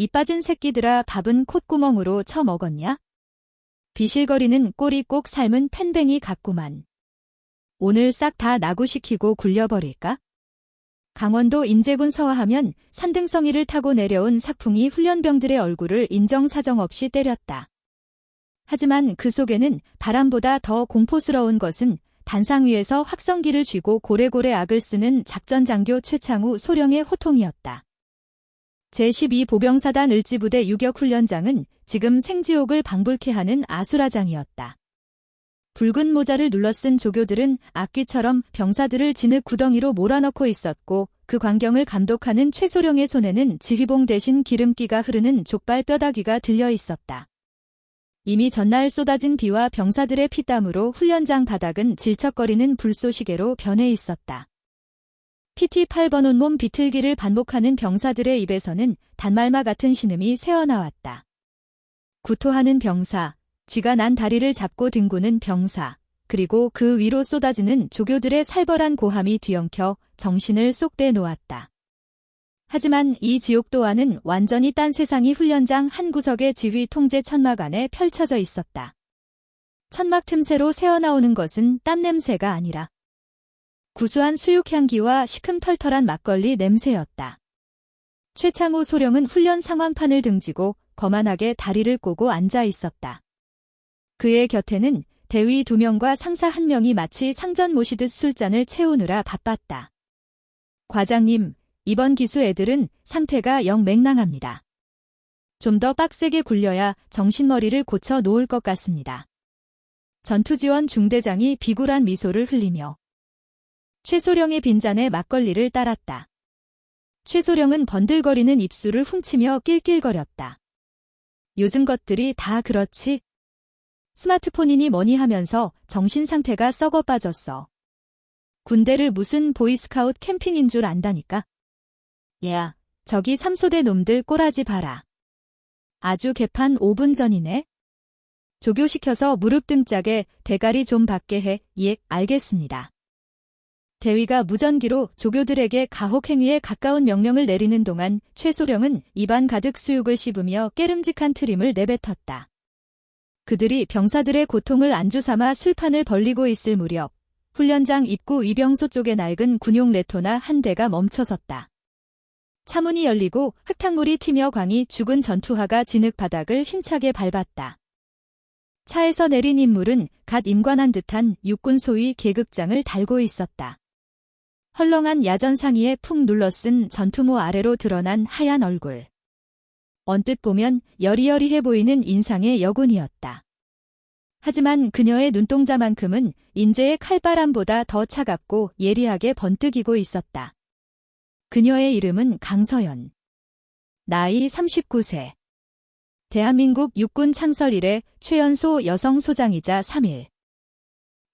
이 빠진 새끼들아, 밥은 콧구멍으로 처먹었냐? 비실거리는 꼴이 꼭 삶은 팬뱅이 같구만. 오늘 싹 다 나구시키고 굴려버릴까? 강원도 인제군 서하하면 산등성이를 타고 내려온 sak풍이 훈련병들의 얼굴을 인정사정 없이 때렸다. 하지만 그 속에는 바람보다 더 공포스러운 것은 단상 위에서 확성기를 쥐고 고래고래 악을 쓰는 작전장교 최창우 소령의 호통이었다. 제12보병사단 을지부대 유격훈련장은 지금 생지옥을 방불케 하는 아수라장이었다. 붉은 모자를 눌러쓴 조교들은 악귀처럼 병사들을 진흙 구덩이로 몰아넣고 있었고 그 광경을 감독하는 최소령의 손에는 지휘봉 대신 기름기가 흐르는 족발 뼈다귀가 들려 있었다. 이미 전날 쏟아진 비와 병사들의 피땀으로 훈련장 바닥은 질척거리는 불쏘시개로 변해 있었다. PT 8번 온몸 비틀기를 반복하는 병사들의 입에서는 단말마 같은 신음이 새어나왔다. 구토하는 병사, 쥐가 난 다리를 잡고 뒹구는 병사, 그리고 그 위로 쏟아지는 조교들의 살벌한 고함이 뒤엉켜 정신을 쏙 빼놓았다. 하지만 이 지옥 또한은 완전히 딴 세상이 훈련장 한 구석의 지휘 통제 천막 안에 펼쳐져 있었다. 천막 틈새로 새어나오는 것은 땀 냄새가 아니라 구수한 수육향기와 시큼털털한 막걸리 냄새였다. 최창우 소령은 훈련 상황판을 등지고 거만하게 다리를 꼬고 앉아 있었다. 그의 곁에는 대위 2명과 상사 1명이 마치 상전 모시듯 술잔을 채우느라 바빴다. 과장님, 이번 기수 애들은 상태가 영 맹랑합니다. 좀 더 빡세게 굴려야 정신머리를 고쳐 놓을 것 같습니다. 전투지원 중대장이 비굴한 미소를 흘리며 최소령의 빈잔에 막걸리를 따랐다. 최소령은 번들거리는 입술을 훔치며 낄낄거렸다. 요즘 것들이 다 그렇지. 스마트폰이니 뭐니 하면서 정신상태가 썩어 빠졌어. 군대를 무슨 보이스카웃 캠핑인 줄 안다니까. 야, 저기 삼소대 놈들 꼬라지 봐라. 아주 개판 5분 전이네. 조교시켜서 무릎 등짝에 대가리 좀 받게 해. 예, 알겠습니다. 대위가 무전기로 조교들에게 가혹행위에 가까운 명령을 내리는 동안 최소령은 입안 가득 수육을 씹으며 깨름직한 트림을 내뱉었다. 그들이 병사들의 고통을 안주삼아 술판을 벌리고 있을 무렵 훈련장 입구 위병소 쪽에 낡은 군용 레토나 한 대가 멈춰섰다. 차문이 열리고 흙탕물이 튀며 광이 죽은 전투화가 진흙 바닥을 힘차게 밟았다. 차에서 내린 인물은 갓 임관한 듯한 육군 소위 계급장을 달고 있었다. 헐렁한 야전 상의에 푹 눌러쓴 전투모 아래로 드러난 하얀 얼굴. 언뜻 보면 여리여리해 보이는 인상의 여군이었다. 하지만 그녀의 눈동자만큼은 인제의 칼바람보다 더 차갑고 예리하게 번뜩이고 있었다. 그녀의 이름은 강서연. 나이 39세. 대한민국 육군 창설 이래 최연소 여성 소장이자 3일.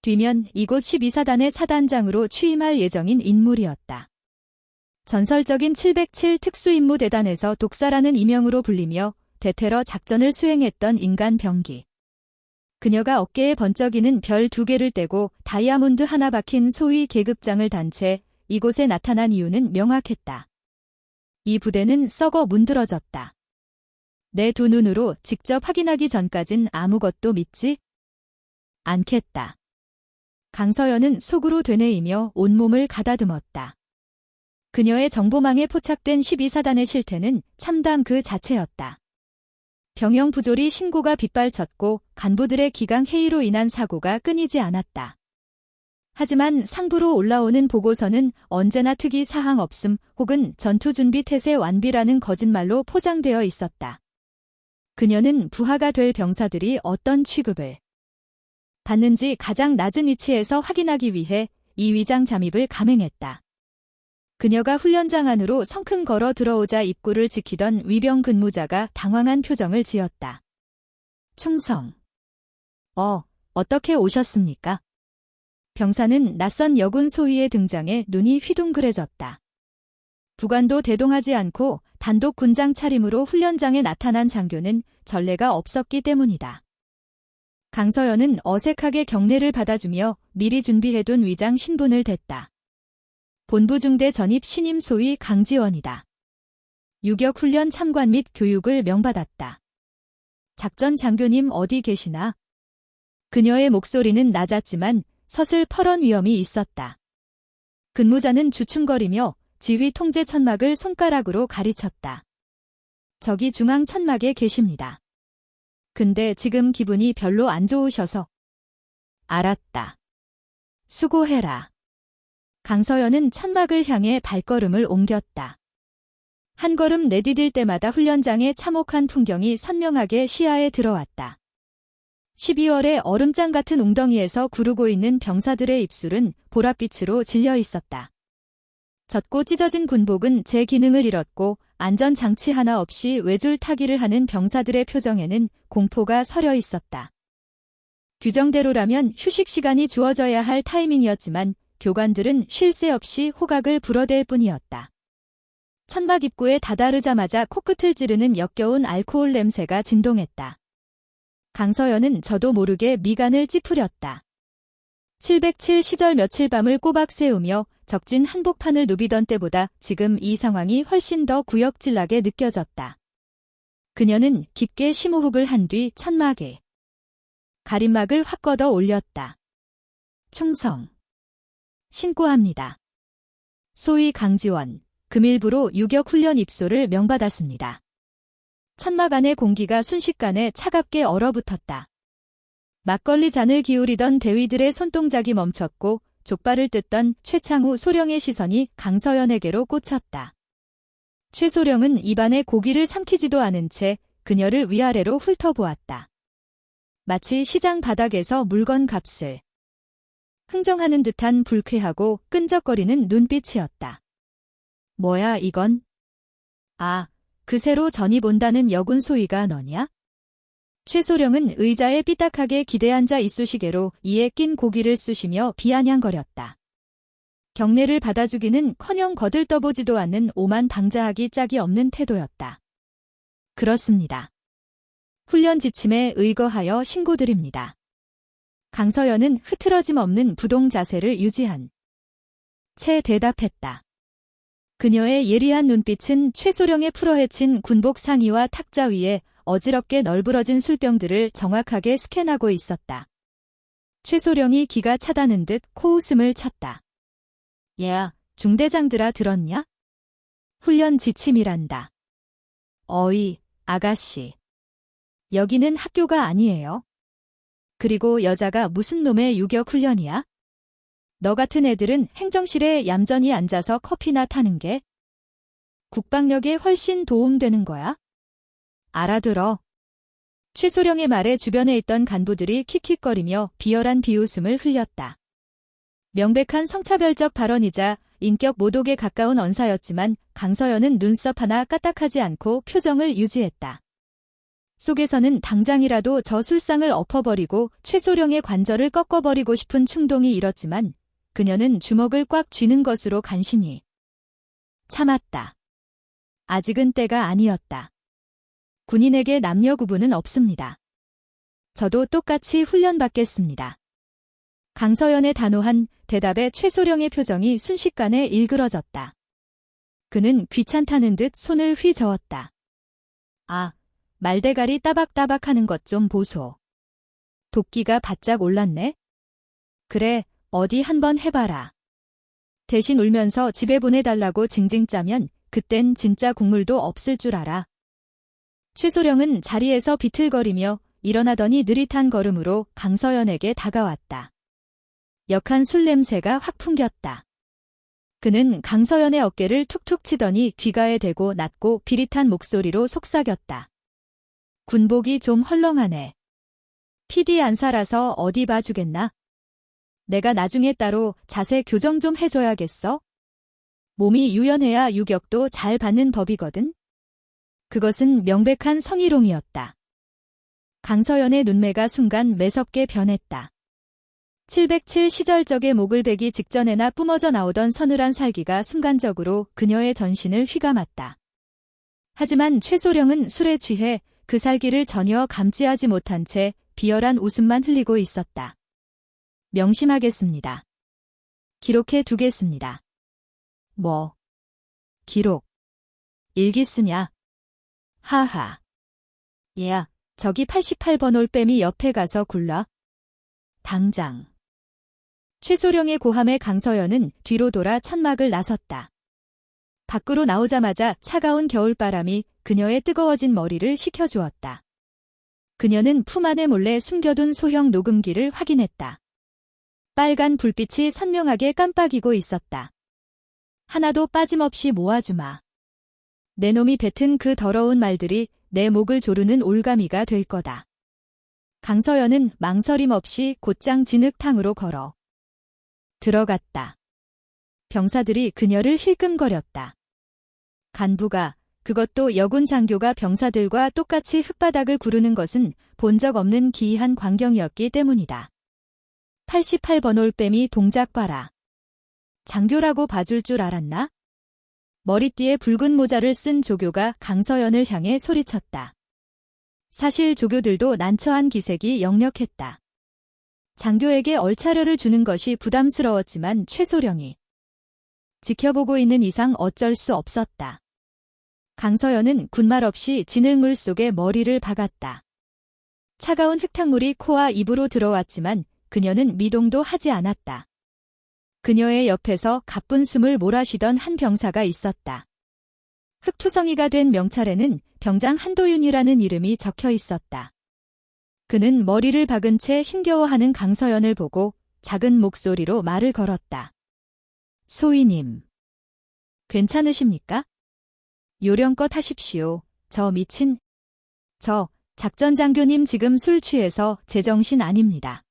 뒤면 이곳 12사단의 사단장으로 취임할 예정인 인물이었다. 전설적인 707 특수임무대단에서 독사라는 이명으로 불리며 대테러 작전을 수행했던 인간 병기. 그녀가 어깨에 번쩍이는 별 2개를 떼고 다이아몬드 하나 박힌 소위 계급장을 단 채 이곳에 나타난 이유는 명확했다. 이 부대는 썩어 문드러졌다. 내 2 눈으로 직접 확인하기 전까진 아무것도 믿지 않겠다. 강서연은 속으로 되뇌이며 온몸을 가다듬었다. 그녀의 정보망에 포착된 12사단의 실태는 참담 그 자체였다. 병영 부조리 신고가 빗발쳤고 간부들의 기강 해이로 인한 사고가 끊이지 않았다. 하지만 상부로 올라오는 보고서는 언제나 특이 사항 없음 혹은 전투준비 태세 완비라는 거짓말로 포장되어 있었다. 그녀는 부하가 될 병사들이 어떤 취급을 받는지 가장 낮은 위치에서 확인하기 위해 이 위장 잠입을 감행했다. 그녀가 훈련장 안으로 성큼 걸어 들어오자 입구를 지키던 위병 근무자가 당황한 표정을 지었다. 충성. 어떻게 오셨습니까? 병사는 낯선 여군 소위의 등장에 눈이 휘둥그레졌다. 부관도 대동하지 않고 단독 군장 차림으로 훈련장에 나타난 장교는 전례가 없었기 때문이다. 강서연은 어색하게 경례를 받아주며 미리 준비해둔 위장 신분을 댔다. 본부중대 전입 신임 소위 강지원이다. 유격훈련 참관 및 교육을 명받았다. 작전 장교님 어디 계시나? 그녀의 목소리는 낮았지만 서슬퍼런 위험이 있었다. 근무자는 주춤거리며 지휘 통제 천막을 손가락으로 가리쳤다. 저기 중앙 천막에 계십니다. 근데 지금 기분이 별로 안 좋으셔서. 알았다. 수고해라. 강서연은 천막을 향해 발걸음을 옮겼다. 한 걸음 내디딜 때마다 훈련장의 참혹한 풍경이 선명하게 시야에 들어왔다. 12월의 얼음장 같은 웅덩이에서 구르고 있는 병사들의 입술은 보랏빛으로 질려 있었다. 젖고 찢어진 군복은 제 기능을 잃었고 안전장치 하나 없이 외줄 타기를 하는 병사들의 표정에는 공포가 서려 있었다. 규정대로라면 휴식 시간이 주어져야 할 타이밍이었지만 교관들은 쉴 새 없이 호각을 불어댈 뿐이었다. 천막 입구에 다다르자마자 코끝을 찌르는 역겨운 알코올 냄새가 진동했다. 강서연은 저도 모르게 미간을 찌푸렸다. 707 시절 며칠 밤을 꼬박 새우며 적진 한복판을 누비던 때보다 지금 이 상황이 훨씬 더 구역질나게 느껴졌다. 그녀는 깊게 심호흡을 한 뒤 천막에 가림막을 확 걷어 올렸다. 충성. 신고합니다. 소위 강지원, 금일부로 유격훈련 입소를 명받았습니다. 천막 안의 공기가 순식간에 차갑게 얼어붙었다. 막걸리 잔을 기울이던 대위들의 손동작이 멈췄고 족발을 뜯던 최창우 소령의 시선이 강서연에게로 꽂혔다. 최소령은 입안에 고기를 삼키지도 않은 채 그녀를 위아래로 훑어보았다. 마치 시장 바닥에서 물건 값을 흥정하는 듯한 불쾌하고 끈적거리는 눈빛이었다. 뭐야 이건? 아, 그 새로 전입 온다는 여군 소위가 너냐? 최소령은 의자에 삐딱하게 기대앉아 있으시개로 이에 낀 고기를 쑤시며 비아냥거렸다. 경례를 받아주기는커녕 거들떠보지도 않는 오만 방자하기 짝이 없는 태도였다. 그렇습니다. 훈련 지침에 의거하여 신고드립니다. 강서연은 흐트러짐 없는 부동 자세를 유지한 채 대답했다. 그녀의 예리한 눈빛은 최소령의 풀어헤친 군복 상의와 탁자 위에 어지럽게 널브러진 술병들을 정확하게 스캔하고 있었다. 최소령이 기가 차다는 듯 코웃음을 쳤다. 야, 중대장들아 들었냐? 훈련 지침이란다. 어이, 아가씨. 여기는 학교가 아니에요. 그리고 여자가 무슨 놈의 유격훈련이야? 너 같은 애들은 행정실에 얌전히 앉아서 커피나 타는 게 국방력에 훨씬 도움되는 거야? 알아들어. 최소령의 말에 주변에 있던 간부들이 킥킥거리며 비열한 비웃음을 흘렸다. 명백한 성차별적 발언이자 인격 모독에 가까운 언사였지만 강서연은 눈썹 하나 까딱하지 않고 표정을 유지했다. 속에서는 당장이라도 저 술상을 엎어버리고 최소령의 관절을 꺾어버리고 싶은 충동이 일었지만 그녀는 주먹을 꽉 쥐는 것으로 간신히 참았다. 아직은 때가 아니었다. 군인에게 남녀 구분은 없습니다. 저도 똑같이 훈련받겠습니다. 강서연의 단호한 대답에 최소령의 표정이 순식간에 일그러졌다. 그는 귀찮다는 듯 손을 휘저었다. 아, 말대가리 따박따박하는 것 좀 보소. 도끼가 바짝 올랐네? 그래, 어디 한번 해봐라. 대신 울면서 집에 보내달라고 징징 짜면 그땐 진짜 국물도 없을 줄 알아. 최소령은 자리에서 비틀거리며 일어나더니 느릿한 걸음으로 강서연에게 다가왔다. 역한 술 냄새가 확 풍겼다. 그는 강서연의 어깨를 툭툭 치더니 귀가에 대고 낮고 비릿한 목소리로 속삭였다. 군복이 좀 헐렁하네. PD 안 살아서 어디 봐주겠나? 내가 나중에 따로 자세 교정 좀 해줘야겠어? 몸이 유연해야 유격도 잘 받는 법이거든? 그것은 명백한 성희롱이었다. 강서연의 눈매가 순간 매섭게 변했다. 707 시절적의 목을 베기 직전에나 뿜어져 나오던 서늘한 살기가 순간적으로 그녀의 전신을 휘감았다. 하지만 최소령은 술에 취해 그 살기를 전혀 감지하지 못한 채 비열한 웃음만 흘리고 있었다. 명심하겠습니다. 기록해 두겠습니다. 뭐? 기록. 일기 쓰냐? 하하. 얘야, 저기 88번 올빼미 옆에 가서 굴러. 당장. 최소령의 고함에 강서연은 뒤로 돌아 천막을 나섰다. 밖으로 나오자마자 차가운 겨울바람이 그녀의 뜨거워진 머리를 식혀주었다. 그녀는 품 안에 몰래 숨겨둔 소형 녹음기를 확인했다. 빨간 불빛이 선명하게 깜빡이고 있었다. 하나도 빠짐없이 모아주마. 내 놈이 뱉은 그 더러운 말들이 내 목을 조르는 올가미가 될 거다. 강서연은 망설임 없이 곧장 진흙탕으로 걸어 들어갔다. 병사들이 그녀를 힐끔거렸다. 간부가, 그것도 여군 장교가 병사들과 똑같이 흙바닥을 구르는 것은 본 적 없는 기이한 광경이었기 때문이다. 88번 올빼미 동작 봐라. 장교라고 봐줄 줄 알았나? 머리띠에 붉은 모자를 쓴 조교가 강서연을 향해 소리쳤다. 사실 조교들도 난처한 기색이 역력했다. 장교에게 얼차려를 주는 것이 부담스러웠지만 최소령이 지켜보고 있는 이상 어쩔 수 없었다. 강서연은 군말 없이 진흙물 속에 머리를 박았다. 차가운 흙탕물이 코와 입으로 들어왔지만 그녀는 미동도 하지 않았다. 그녀의 옆에서 가쁜 숨을 몰아쉬던 한 병사가 있었다. 흙투성이가 된 명찰에는 병장 한도윤이라는 이름이 적혀 있었다. 그는 머리를 박은 채 힘겨워하는 강서연을 보고 작은 목소리로 말을 걸었다. 소위님, 괜찮으십니까? 요령껏 하십시오. 저 작전장교님 지금 술 취해서 제정신 아닙니다.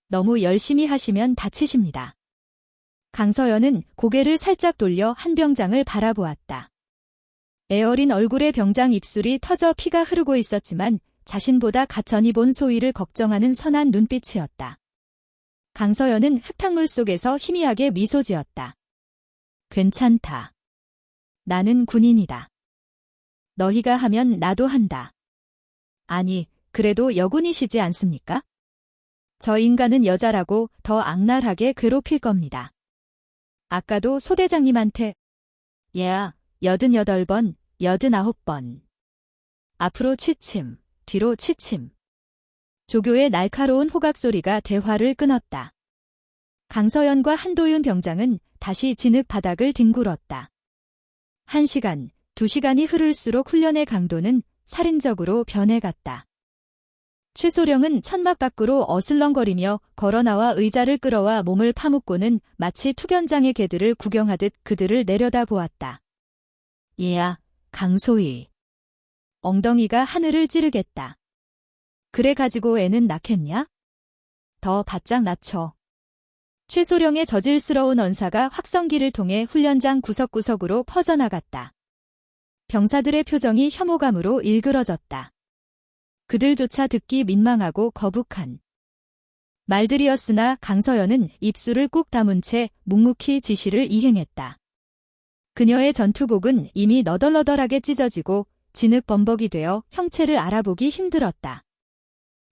너무 열심히 하시면 다치십니다. 강서연은 고개를 살짝 돌려 한 병장을 바라보았다. 애어린 얼굴에 병장 입술이 터져 피가 흐르고 있었지만 자신보다 가천이 본 소위를 걱정하는 선한 눈빛이었다. 강서연은 흙탕물 속에서 희미하게 미소 지었다. 괜찮다. 나는 군인이다. 너희가 하면 나도 한다. 아니, 그래도 여군이시지 않습니까? 저 인간은 여자라고 더 악랄하게 괴롭힐 겁니다. 아까도 소대장님한테 얘야, 88번, 89번. 앞으로 취침, 뒤로 취침. 조교의 날카로운 호각 소리가 대화를 끊었다. 강서연과 한도윤 병장은 다시 진흙 바닥을 뒹굴었다. 1시간, 2시간이 흐를수록 훈련의 강도는 살인적으로 변해갔다. 최소령은 천막 밖으로 어슬렁거리며 걸어나와 의자를 끌어와 몸을 파묻고는 마치 투견장의 개들을 구경하듯 그들을 내려다보았다. 얘야, 강소희. 엉덩이가 하늘을 찌르겠다. 그래 가지고 애는 낳겠냐? 더 바짝 낮춰. 최소령의 저질스러운 언사가 확성기를 통해 훈련장 구석구석으로 퍼져나갔다. 병사들의 표정이 혐오감으로 일그러졌다. 그들조차 듣기 민망하고 거북한 말들이었으나 강서연은 입술을 꾹 다문 채 묵묵히 지시를 이행했다. 그녀의 전투복은 이미 너덜너덜하게 찢어지고 진흙 범벅이 되어 형체를 알아보기 힘들었다.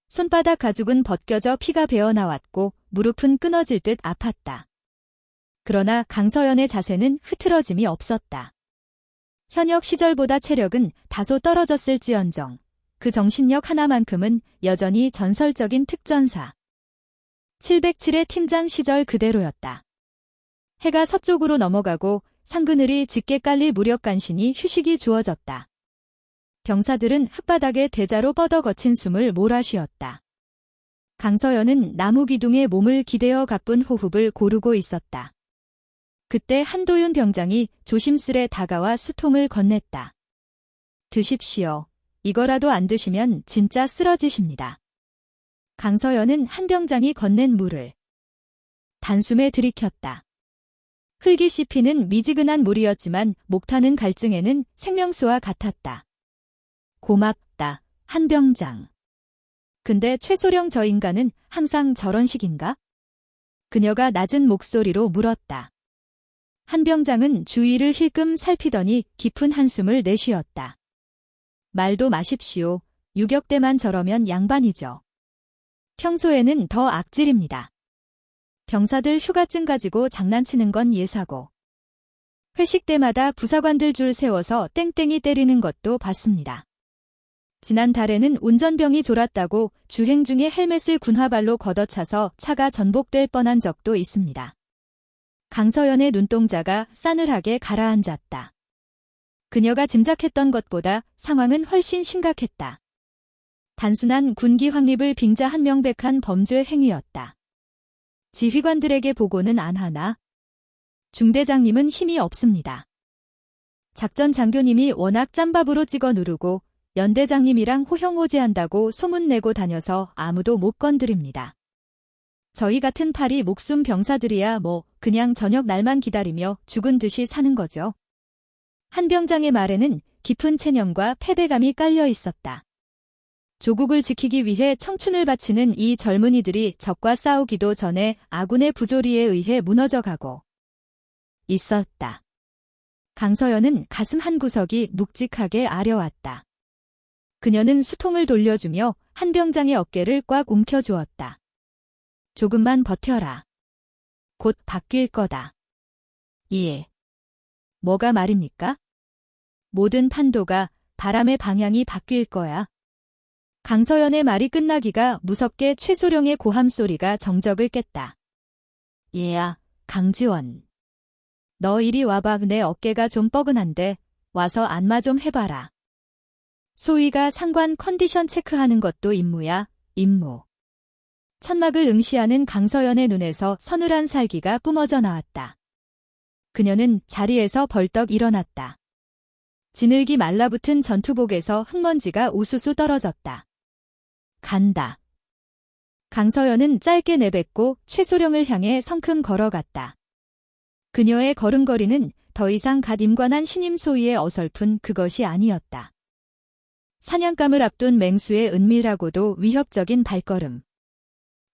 손바닥 가죽은 벗겨져 피가 배어나왔고 무릎은 끊어질 듯 아팠다. 그러나 강서연의 자세는 흐트러짐이 없었다. 현역 시절보다 체력은 다소 떨어졌을지언정 그 정신력 하나만큼은 여전히 전설적인 특전사 707의 팀장 시절 그대로였다. 해가 서쪽으로 넘어가고 상그늘이 짙게 깔릴 무렵 간신히 휴식이 주어졌다. 병사들은 흙바닥에 대자로 뻗어 거친 숨을 몰아쉬었다. 강서연은 나무 기둥에 몸을 기대어 가쁜 호흡을 고르고 있었다. 그때 한도윤 병장이 조심스레 다가와 수통을 건넸다. 드십시오. 이거라도 안 드시면 진짜 쓰러지십니다. 강서연은 한 병장이 건넨 물을 단숨에 들이켰다. 흙이 씹히는 미지근한 물이었지만 목 타는 갈증에는 생명수와 같았다. 고맙다, 한 병장. 근데 최소령 저 인간은 항상 저런 식인가? 그녀가 낮은 목소리로 물었다. 한 병장은 주위를 힐끔 살피더니 깊은 한숨을 내쉬었다. 말도 마십시오. 유격대만 저러면 양반이죠. 평소에는 더 악질입니다. 병사들 휴가증 가지고 장난치는 건 예사고. 회식 때마다 부사관들 줄 세워서 땡땡이 때리는 것도 봤습니다. 지난달에는 운전병이 졸았다고 주행 중에 헬멧을 군화발로 걷어차서 차가 전복될 뻔한 적도 있습니다. 강서연의 눈동자가 싸늘하게 가라앉았다. 그녀가 짐작했던 것보다 상황은 훨씬 심각했다. 단순한 군기 확립을 빙자한 명백한 범죄 행위였다. 지휘관들에게 보고는 안 하나? 중대장님은 힘이 없습니다. 작전 장교님이 워낙 짬밥으로 찍어 누르고 연대장님이랑 호형호재한다고 소문내고 다녀서 아무도 못 건드립니다. 저희 같은 팔이 목숨 병사들이야 뭐 그냥 저녁 날만 기다리며 죽은 듯이 사는 거죠. 한 병장의 말에는 깊은 체념과 패배감이 깔려 있었다. 조국을 지키기 위해 청춘을 바치는 이 젊은이들이 적과 싸우기도 전에 아군의 부조리에 의해 무너져가고 있었다. 강서연은 가슴 한구석이 묵직하게 아려왔다. 그녀는 수통을 돌려주며 한 병장의 어깨를 꽉 움켜주었다. 조금만 버텨라. 곧 바뀔 거다. 예. 뭐가 말입니까? 모든 판도가 바람의 방향이 바뀔 거야. 강서연의 말이 끝나기가 무섭게 최소령의 고함 소리가 정적을 깼다. 얘야, 강지원. 너 이리 와봐. 내 어깨가 좀 뻐근한데 와서 안마 좀 해봐라. 소위가 상관 컨디션 체크하는 것도 임무야, 임무. 천막을 응시하는 강서연의 눈에서 서늘한 살기가 뿜어져 나왔다. 그녀는 자리에서 벌떡 일어났다. 지늘기 말라붙은 전투복에서 흙먼지가 우수수 떨어졌다. 간다. 강서연은 짧게 내뱉고 최소령을 향해 성큼 걸어갔다. 그녀의 걸음걸이는 더 이상 갓 임관한 신임 소위의 어설픈 그것이 아니었다. 사냥감을 앞둔 맹수의 은밀하고도 위협적인 발걸음.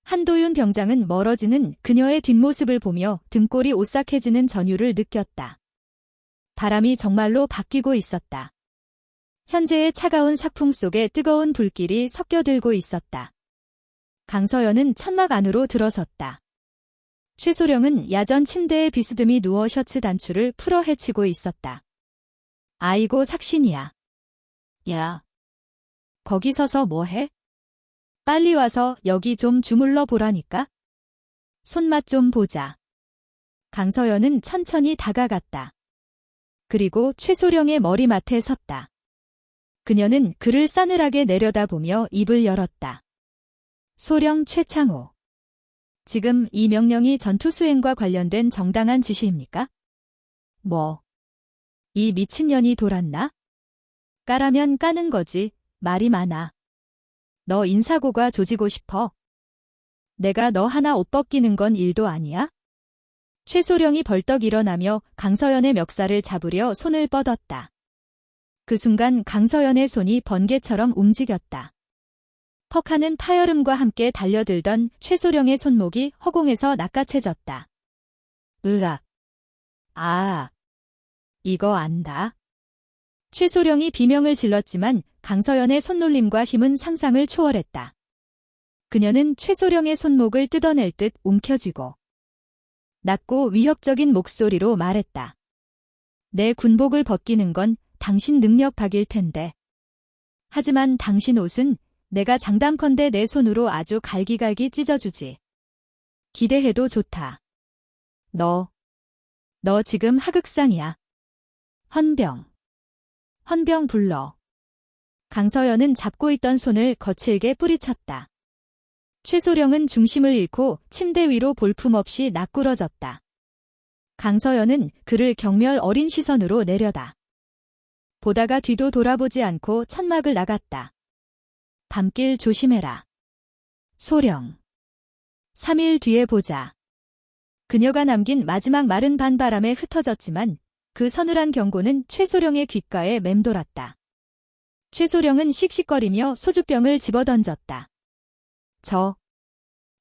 한도윤 병장은 멀어지는 그녀의 뒷모습을 보며 등골이 오싹해지는 전율을 느꼈다. 바람이 정말로 바뀌고 있었다. 현재의 차가운 삭풍 속에 뜨거운 불길이 섞여들고 있었다. 강서연은 천막 안으로 들어섰다. 최소령은 야전 침대에 비스듬히 누워 셔츠 단추를 풀어 헤치고 있었다. 아이고 삭신이야. 야. 거기 서서 뭐해? 빨리 와서 여기 좀 주물러 보라니까? 손맛 좀 보자. 강서연은 천천히 다가갔다. 그리고 최소령의 머리맡에 섰다. 그녀는 그를 싸늘하게 내려다보며 입을 열었다. 소령 최창호. 지금 이 명령이 전투 수행과 관련된 정당한 지시입니까? 뭐? 이 미친년이 돌았나? 까라면 까는 거지. 말이 많아. 너 인사고가 조지고 싶어? 내가 너 하나 옷 벗기는 건 일도 아니야? 최소령이 벌떡 일어나며 강서연의 멱살을 잡으려 손을 뻗었다. 그 순간 강서연의 손이 번개처럼 움직였다. 퍽하는 파열음과 함께 달려들던 최소령의 손목이 허공에서 낚아채졌다. 으악. 아. 이거 안다. 최소령이 비명을 질렀지만 강서연의 손놀림과 힘은 상상을 초월했다. 그녀는 최소령의 손목을 뜯어낼 듯 움켜쥐고 낮고 위협적인 목소리로 말했다. 내 군복을 벗기는 건 당신 능력 밖일 텐데. 하지만 당신 옷은 내가 장담컨대 내 손으로 아주 갈기갈기 찢어주지. 기대해도 좋다. 너 지금 하극상이야. 헌병 불러. 강서연은 잡고 있던 손을 거칠게 뿌리쳤다. 최소령은 중심을 잃고 침대 위로 볼품없이 납꾸러졌다. 강서연은 그를 경멸 어린 시선으로 내려다 보다가 뒤도 돌아보지 않고 천막을 나갔다. 밤길 조심해라. 소령. 3일 뒤에 보자. 그녀가 남긴 마지막 말은 반바람에 흩어졌지만 그 서늘한 경고는 최소령의 귓가에 맴돌았다. 최소령은 씩씩거리며 소주병을 집어던졌다.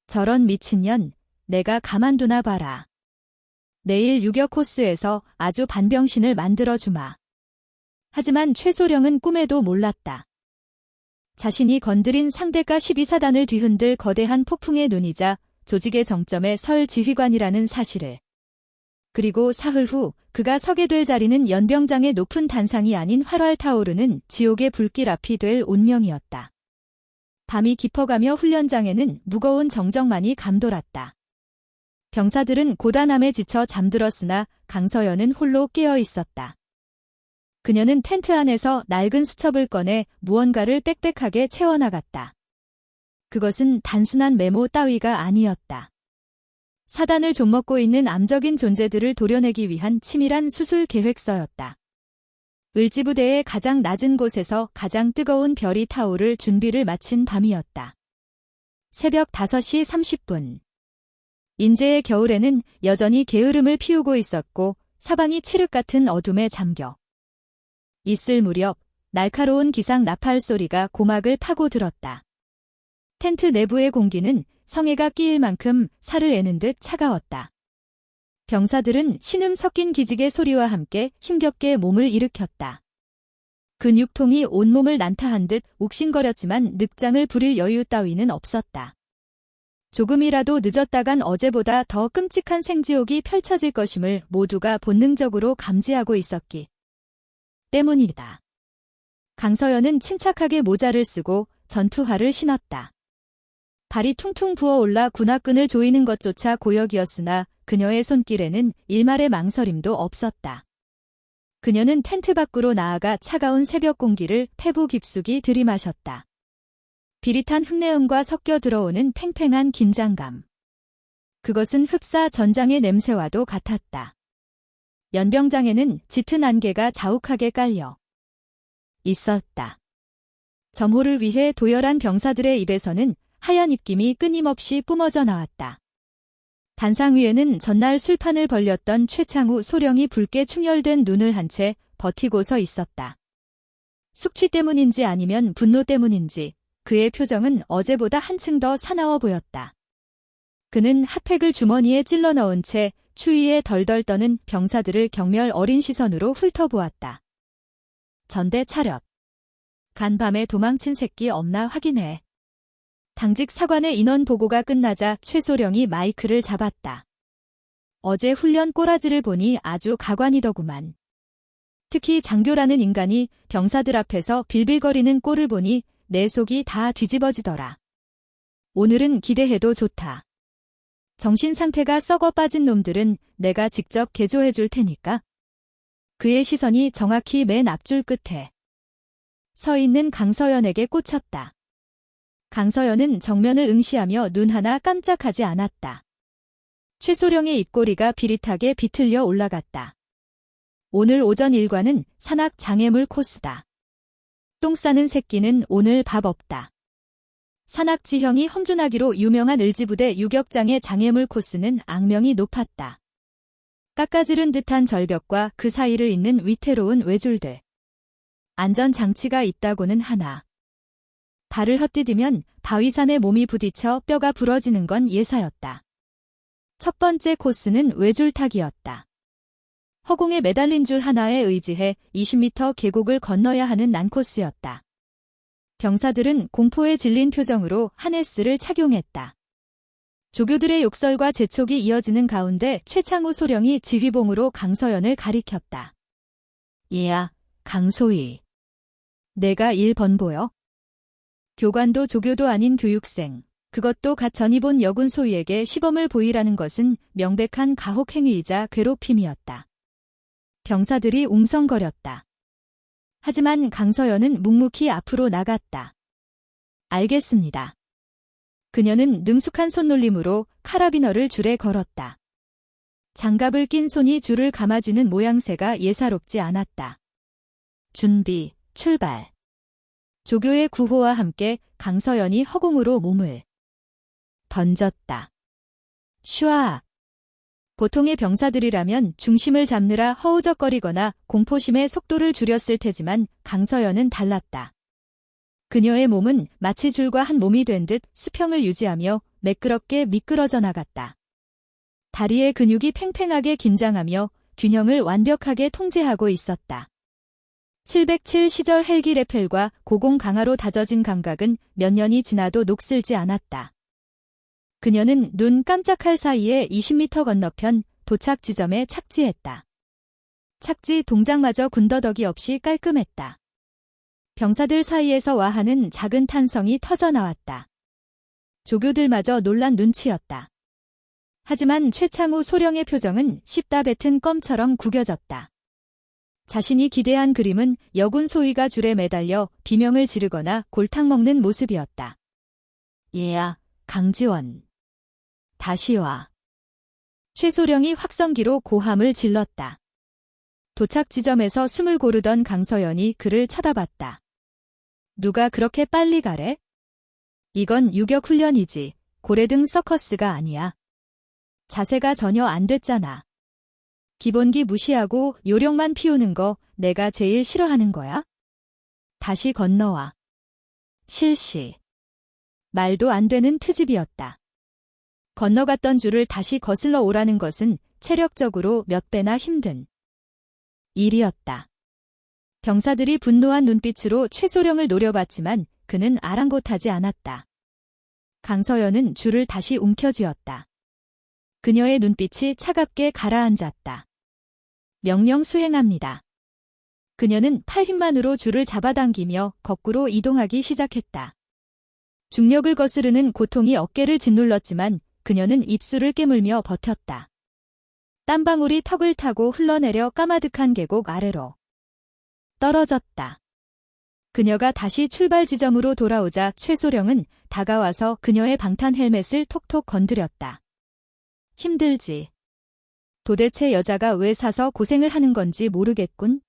저런 미친년, 내가 가만두나 봐라. 내일 유격 코스에서 아주 반병신을 만들어주마. 하지만 최소령은 꿈에도 몰랐다. 자신이 건드린 상대가 12사단을 뒤흔들 거대한 폭풍의 눈이자 조직의 정점에 설 지휘관이라는 사실을. 그리고 사흘 후 그가 서게 될 자리는 연병장의 높은 단상이 아닌 활활 타오르는 지옥의 불길 앞이 될 운명이었다. 밤이 깊어가며 훈련장에는 무거운 정적만이 감돌았다. 병사들은 고단함에 지쳐 잠들었으나 강서연은 홀로 깨어 있었다. 그녀는 텐트 안에서 낡은 수첩을 꺼내 무언가를 빽빽하게 채워나갔다. 그것은 단순한 메모 따위가 아니었다. 사단을 좀먹고 있는 암적인 존재들을 도려내기 위한 치밀한 수술 계획서였다. 을지부대의 가장 낮은 곳에서 가장 뜨거운 별이 타오를 준비를 마친 밤이었다. 새벽 5시 30분. 인제의 겨울에는 여전히 게으름을 피우고 있었고 사방이 칠흑 같은 어둠에 잠겨 있을 무렵 날카로운 기상 나팔 소리가 고막을 파고들었다. 텐트 내부의 공기는 성에가 끼일 만큼 살을 애는 듯 차가웠다. 병사들은 신음 섞인 기지개 소리와 함께 힘겹게 몸을 일으켰다. 근육통이 온몸을 난타한 듯 욱신거렸지만 늑장을 부릴 여유 따위는 없었다. 조금이라도 늦었다간 어제보다 더 끔찍한 생지옥이 펼쳐질 것임을 모두가 본능적으로 감지하고 있었기 때문이다. 강서연은 침착하게 모자를 쓰고 전투화를 신었다. 발이 퉁퉁 부어올라 군화끈을 조이는 것조차 고역이었으나 그녀의 손길에는 일말의 망설임도 없었다. 그녀는 텐트 밖으로 나아가 차가운 새벽 공기를 폐부 깊숙이 들이마셨다. 비릿한 흙내음과 섞여 들어오는 팽팽한 긴장감. 그것은 흡사 전장의 냄새와도 같았다. 연병장에는 짙은 안개가 자욱하게 깔려 있었다. 점호를 위해 도열한 병사들의 입에서는 하얀 입김이 끊임없이 뿜어져 나왔다. 단상 위에는 전날 술판을 벌렸던 최창우 소령이 붉게 충혈된 눈을 한 채 버티고 서 있었다. 숙취 때문인지 아니면 분노 때문인지 그의 표정은 어제보다 한층 더 사나워 보였다. 그는 핫팩을 주머니에 찔러 넣은 채 추위에 덜덜 떠는 병사들을 경멸 어린 시선으로 훑어보았다. 전대 차렷. 간밤에 도망친 새끼 없나 확인해. 당직 사관의 인원 보고가 끝나자 최소령이 마이크를 잡았다. 어제 훈련 꼬라지를 보니 아주 가관이더구만. 특히 장교라는 인간이 병사들 앞에서 빌빌거리는 꼴을 보니 내 속이 다 뒤집어지더라. 오늘은 기대해도 좋다. 정신 상태가 썩어 빠진 놈들은 내가 직접 개조해 줄 테니까. 그의 시선이 정확히 맨 앞줄 끝에 서 있는 강서연에게 꽂혔다. 강서연은 정면을 응시하며 눈 하나 깜짝하지 않았다. 최소령의 입꼬리가 비릿하게 비틀려 올라갔다. 오늘 오전 일과는 산악 장애물 코스다. 똥 싸는 새끼는 오늘 밥 없다. 산악 지형이 험준하기로 유명한 을지부대 유격장의 장애물 코스는 악명이 높았다. 깎아지른 듯한 절벽과 그 사이를 잇는 위태로운 외줄들. 안전장치가 있다고는 하나. 발을 헛디디면 바위산에 몸이 부딪혀 뼈가 부러지는 건 예사였다. 첫 번째 코스는 외줄타기였다. 허공에 매달린 줄 하나에 의지해 20m 계곡을 건너야 하는 난코스였다. 병사들은 공포에 질린 표정으로 하네스를 착용했다. 조교들의 욕설과 재촉이 이어지는 가운데 최창우 소령이 지휘봉으로 강서연을 가리켰다. 얘야, 강소희. 내가 1번 보여? 교관도 조교도 아닌 교육생, 그것도 갓 전이 본 여군 소위에게 시범을 보이라는 것은 명백한 가혹행위이자 괴롭힘이었다. 병사들이 웅성거렸다. 하지만 강서연은 묵묵히 앞으로 나갔다. 알겠습니다. 그녀는 능숙한 손놀림으로 카라비너를 줄에 걸었다. 장갑을 낀 손이 줄을 감아주는 모양새가 예사롭지 않았다. 준비, 출발. 조교의 구호와 함께 강서연이 허공으로 몸을 던졌다. 슈아. 보통의 병사들이라면 중심을 잡느라 허우적거리거나 공포심에 속도를 줄였을 테지만 강서연은 달랐다. 그녀의 몸은 마치 줄과 한 몸이 된 듯 수평을 유지하며 매끄럽게 미끄러져 나갔다. 다리의 근육이 팽팽하게 긴장하며 균형을 완벽하게 통제하고 있었다. 707 시절 헬기 레펠과 고공 강화로 다져진 감각은 몇 년이 지나도 녹슬지 않았다. 그녀는 눈 깜짝할 사이에 20m 건너편 도착 지점에 착지했다. 착지 동작마저 군더더기 없이 깔끔했다. 병사들 사이에서 와하는 작은 탄성이 터져나왔다. 조교들마저 놀란 눈치였다. 하지만 최창우 소령의 표정은 씹다 뱉은 껌처럼 구겨졌다. 자신이 기대한 그림은 여군 소위가 줄에 매달려 비명을 지르거나 골탕 먹는 모습이었다. 얘야, 강지원. 다시 와. 최소령이 확성기로 고함을 질렀다. 도착 지점에서 숨을 고르던 강서연이 그를 쳐다봤다. 누가 그렇게 빨리 가래? 이건 유격 훈련이지, 고래등 서커스가 아니야. 자세가 전혀 안 됐잖아. 기본기 무시하고 요령만 피우는 거 내가 제일 싫어하는 거야? 다시 건너와. 실시. 말도 안 되는 트집이었다. 건너갔던 줄을 다시 거슬러 오라는 것은 체력적으로 몇 배나 힘든 일이었다. 병사들이 분노한 눈빛으로 최소령을 노려봤지만 그는 아랑곳하지 않았다. 강서연은 줄을 다시 움켜쥐었다. 그녀의 눈빛이 차갑게 가라앉았다. 명령 수행합니다. 그녀는 팔힘만으로 줄을 잡아당기며 거꾸로 이동하기 시작했다. 중력을 거스르는 고통이 어깨를 짓눌렀지만 그녀는 입술을 깨물며 버텼다. 땀방울이 턱을 타고 흘러내려 까마득한 계곡 아래로 떨어졌다. 그녀가 다시 출발 지점으로 돌아오자 최소령은 다가와서 그녀의 방탄 헬멧을 톡톡 건드렸다. 힘들지. 도대체 여자가 왜 사서 고생을 하는 건지 모르겠군.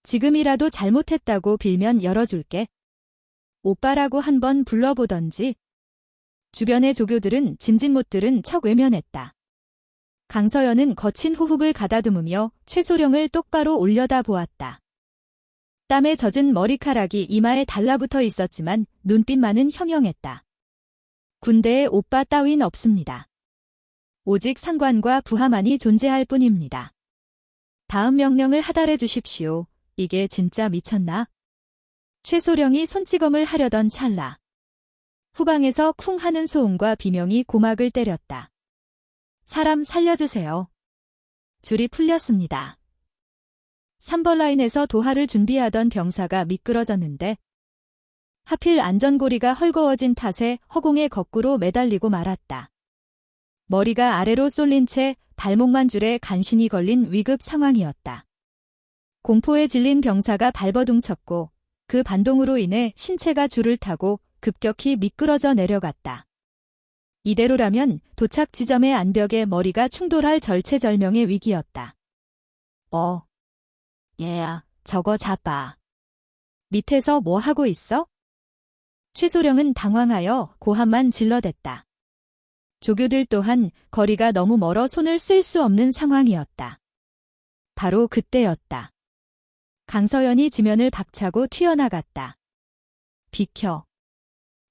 지금이라도 잘못했다고 빌면 열어줄게. 오빠라고 한번 불러보던지. 주변의 조교들은 짐짓 못 들은 척 외면했다. 강서연은 거친 호흡을 가다듬으며 최소령을 똑바로 올려다 보았다. 땀에 젖은 머리카락이 이마에 달라붙어 있었지만 눈빛만은 형형했다. 군대에 오빠 따윈 없습니다. 오직 상관과 부하만이 존재할 뿐입니다. 다음 명령을 하달해 주십시오. 이게 진짜 미쳤나? 최소령이 손찌검을 하려던 찰나. 후방에서 쿵 하는 소음과 비명이 고막을 때렸다. 사람 살려주세요. 줄이 풀렸습니다. 3번 라인에서 도하를 준비하던 병사가 미끄러졌는데 하필 안전고리가 헐거워진 탓에 허공에 거꾸로 매달리고 말았다. 머리가 아래로 쏠린 채 발목만 줄에 간신히 걸린 위급 상황이었다. 공포에 질린 병사가 발버둥 쳤고 그 반동으로 인해 신체가 줄을 타고 급격히 미끄러져 내려갔다. 이대로라면 도착 지점의 안벽에 머리가 충돌할 절체절명의 위기였다. 얘야, 저거 잡아. 밑에서 뭐 하고 있어? 최소령은 당황하여 고함만 질러댔다. 조교들 또한 거리가 너무 멀어 손을 쓸 수 없는 상황이었다. 바로 그때였다. 강서연이 지면을 박차고 튀어나갔다. 비켜.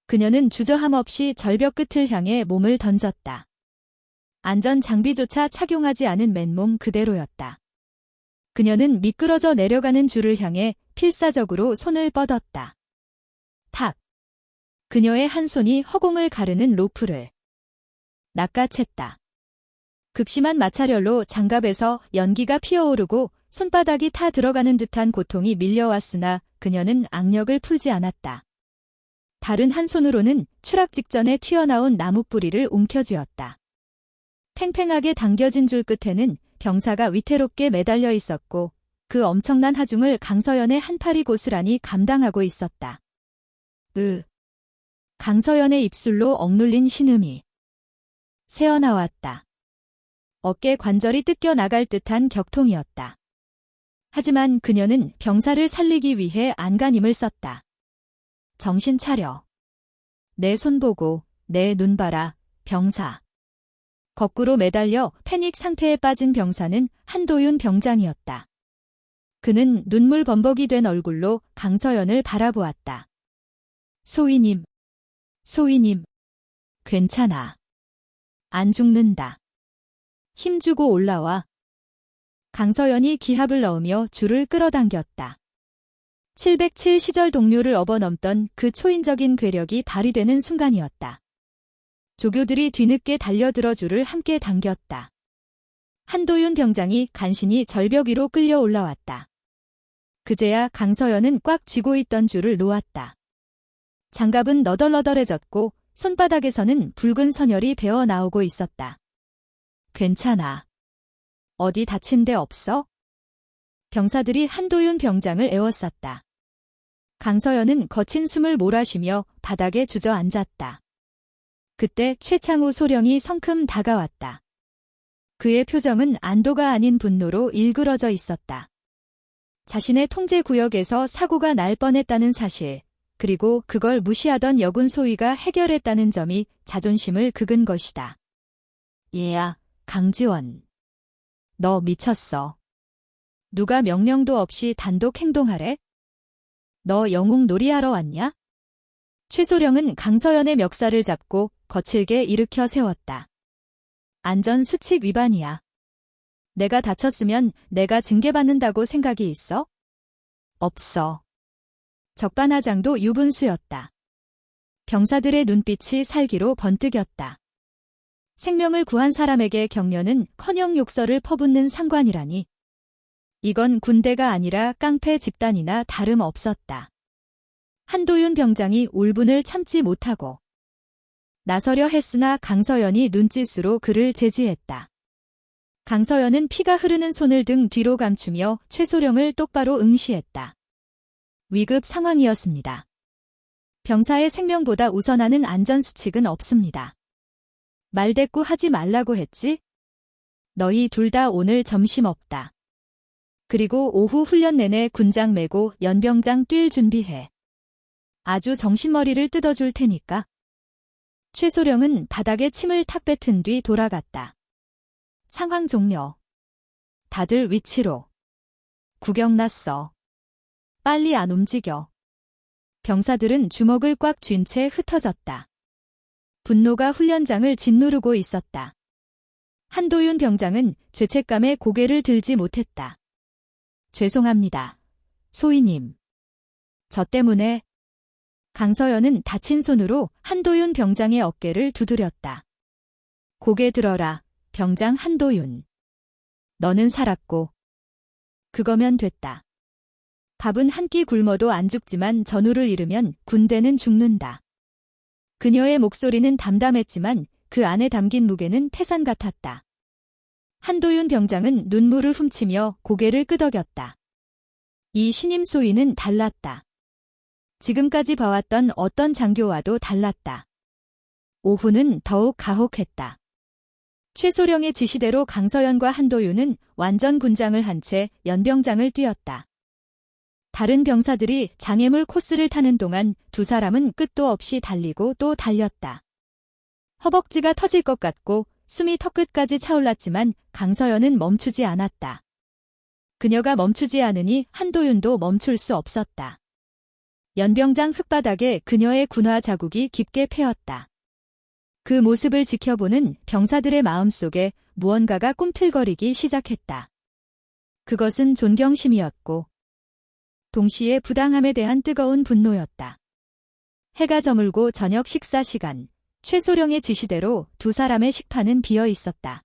그녀는 주저함 없이 절벽 끝을 향해 몸을 던졌다. 안전 장비조차 착용하지 않은 맨몸 그대로였다. 그녀는 미끄러져 내려가는 줄을 향해 필사적으로 손을 뻗었다. 탁! 그녀의 한 손이 허공을 가르는 로프를 낚아챘다. 극심한 마찰열로 장갑에서 연기가 피어오르고 손바닥이 타 들어가는 듯한 고통이 밀려왔으나 그녀는 악력을 풀지 않았다. 다른 한 손으로는 추락 직전에 튀어나온 나무 뿌리를 움켜쥐었다. 팽팽하게 당겨진 줄 끝에는 병사가 위태롭게 매달려 있었고 그 엄청난 하중을 강서연의 한 팔이 고스란히 감당하고 있었다. 강서연의 입술로 억눌린 신음이 새어나왔다. 어깨 관절이 뜯겨 나갈 듯한 격통이었다. 하지만 그녀는 병사를 살리기 위해 안간힘을 썼다. 정신 차려. 내 손 보고 내 눈 봐라, 병사. 거꾸로 매달려 패닉 상태에 빠진 병사는 한도윤 병장이었다. 그는 눈물 범벅이 된 얼굴로 강서연을 바라보았다. 소위님, 괜찮아. 안 죽는다. 힘주고 올라와. 강서연이 기합을 넣으며 줄을 끌어당겼다. 707 시절 동료를 업어넘던 그 초인적인 괴력이 발휘되는 순간이었다. 조교들이 뒤늦게 달려들어 줄을 함께 당겼다. 한도윤 병장이 간신히 절벽 위로 끌려 올라왔다. 그제야 강서연은 꽉 쥐고 있던 줄을 놓았다. 장갑은 너덜너덜해졌고 손바닥에서는 붉은 선혈이 배어 나오고 있었다. 괜찮아. 어디 다친 데 없어? 병사들이 한도윤 병장을 에워쌌다. 강서연은 거친 숨을 몰아쉬며 바닥에 주저앉았다. 그때 최창우 소령이 성큼 다가왔다. 그의 표정은 안도가 아닌 분노로 일그러져 있었다. 자신의 통제 구역에서 사고가 날 뻔했다는 사실, 그리고 그걸 무시하던 여군 소위가 해결했다는 점이 자존심을 긁은 것이다. 얘야, 강지원. 너 미쳤어. 누가 명령도 없이 단독 행동하래? 너 영웅 놀이하러 왔냐? 최소령은 강서연의 멱살을 잡고 거칠게 일으켜 세웠다. 안전수칙 위반이야. 내가 다쳤으면 내가 징계받는다고 생각이 있어? 없어. 적반하장도 유분수였다. 병사들의 눈빛이 살기로 번뜩였다. 생명을 구한 사람에게 격려는커녕 욕설을 퍼붓는 상관이라니. 이건 군대가 아니라 깡패 집단이나 다름없었다. 한도윤 병장이 울분을 참지 못하고 나서려 했으나 강서연이 눈짓으로 그를 제지했다. 강서연은 피가 흐르는 손을 등 뒤로 감추며 최소령을 똑바로 응시했다. 위급 상황이었습니다. 병사의 생명보다 우선하는 안전수칙은 없습니다. 말대꾸 하지 말라고 했지? 너희 둘 다 오늘 점심 없다. 그리고 오후 훈련 내내 군장 메고 연병장 뛸 준비해. 아주 정신머리를 뜯어줄 테니까. 최소령은 바닥에 침을 탁 뱉은 뒤 돌아갔다. 상황 종료. 다들 위치로. 구경 났어. 빨리 안 움직여. 병사들은 주먹을 꽉 쥔 채 흩어졌다. 분노가 훈련장을 짓누르고 있었다. 한도윤 병장은 죄책감에 고개를 들지 못했다. 죄송합니다. 소위님. 저 때문에. 강서연은 다친 손으로 한도윤 병장의 어깨를 두드렸다. 고개 들어라, 병장 한도윤. 너는 살았고. 그거면 됐다. 밥은 한 끼 굶어도 안 죽지만 전우를 잃으면 군대는 죽는다. 그녀의 목소리는 담담했지만 그 안에 담긴 무게는 태산 같았다. 한도윤 병장은 눈물을 훔치며 고개를 끄덕였다. 이 신임 소위는 달랐다. 지금까지 봐왔던 어떤 장교와도 달랐다. 오후는 더욱 가혹했다. 최소령의 지시대로 강서연과 한도윤은 완전 군장을 한 채 연병장을 뛰었다. 다른 병사들이 장애물 코스를 타는 동안 두 사람은 끝도 없이 달리고 또 달렸다. 허벅지가 터질 것 같고 숨이 턱끝까지 차올랐지만 강서연은 멈추지 않았다. 그녀가 멈추지 않으니 한도윤도 멈출 수 없었다. 연병장 흙바닥에 그녀의 군화 자국이 깊게 패었다. 그 모습을 지켜보는 병사들의 마음속에 무언가가 꿈틀거리기 시작했다. 그것은 존경심이었고 동시에 부당함에 대한 뜨거운 분노였다. 해가 저물고 저녁 식사 시간, 최소령의 지시대로 두 사람의 식판은 비어 있었다.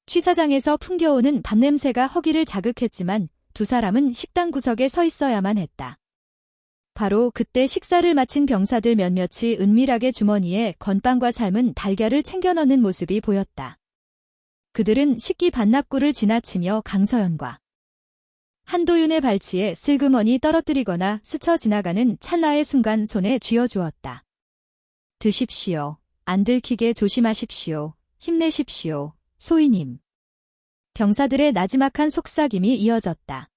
취사장에서 풍겨오는 밥냄새가 허기를 자극했지만 두 사람은 식당 구석에 서 있어야만 했다. 바로 그때 식사를 마친 병사들 몇몇이 은밀하게 주머니에 건빵과 삶은 달걀을 챙겨 넣는 모습이 보였다. 그들은 식기 반납구를 지나치며 강서연과 한도윤의 발치에 슬그머니 떨어뜨리거나 스쳐 지나가는 찰나의 순간 손에 쥐어주었다. 드십시오. 안 들키게 조심하십시오. 힘내십시오. 소위님. 병사들의 나지막한 속삭임이 이어졌다.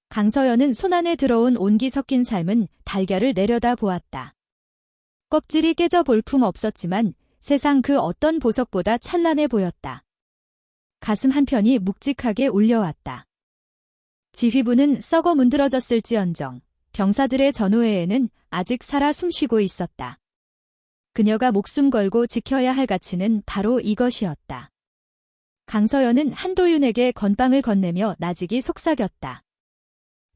강서연은 손안에 들어온 온기 섞인 삶은 달걀을 내려다 보았다. 껍질이 깨져 볼품 없었지만 세상 그 어떤 보석보다 찬란해 보였다. 가슴 한편이 묵직하게 울려왔다. 지휘부는 썩어 문드러졌을지언정 병사들의 전우회에는 아직 살아 숨쉬고 있었다. 그녀가 목숨 걸고 지켜야 할 가치는 바로 이것이었다. 강서연은 한도윤에게 건빵을 건네며 나직이 속삭였다.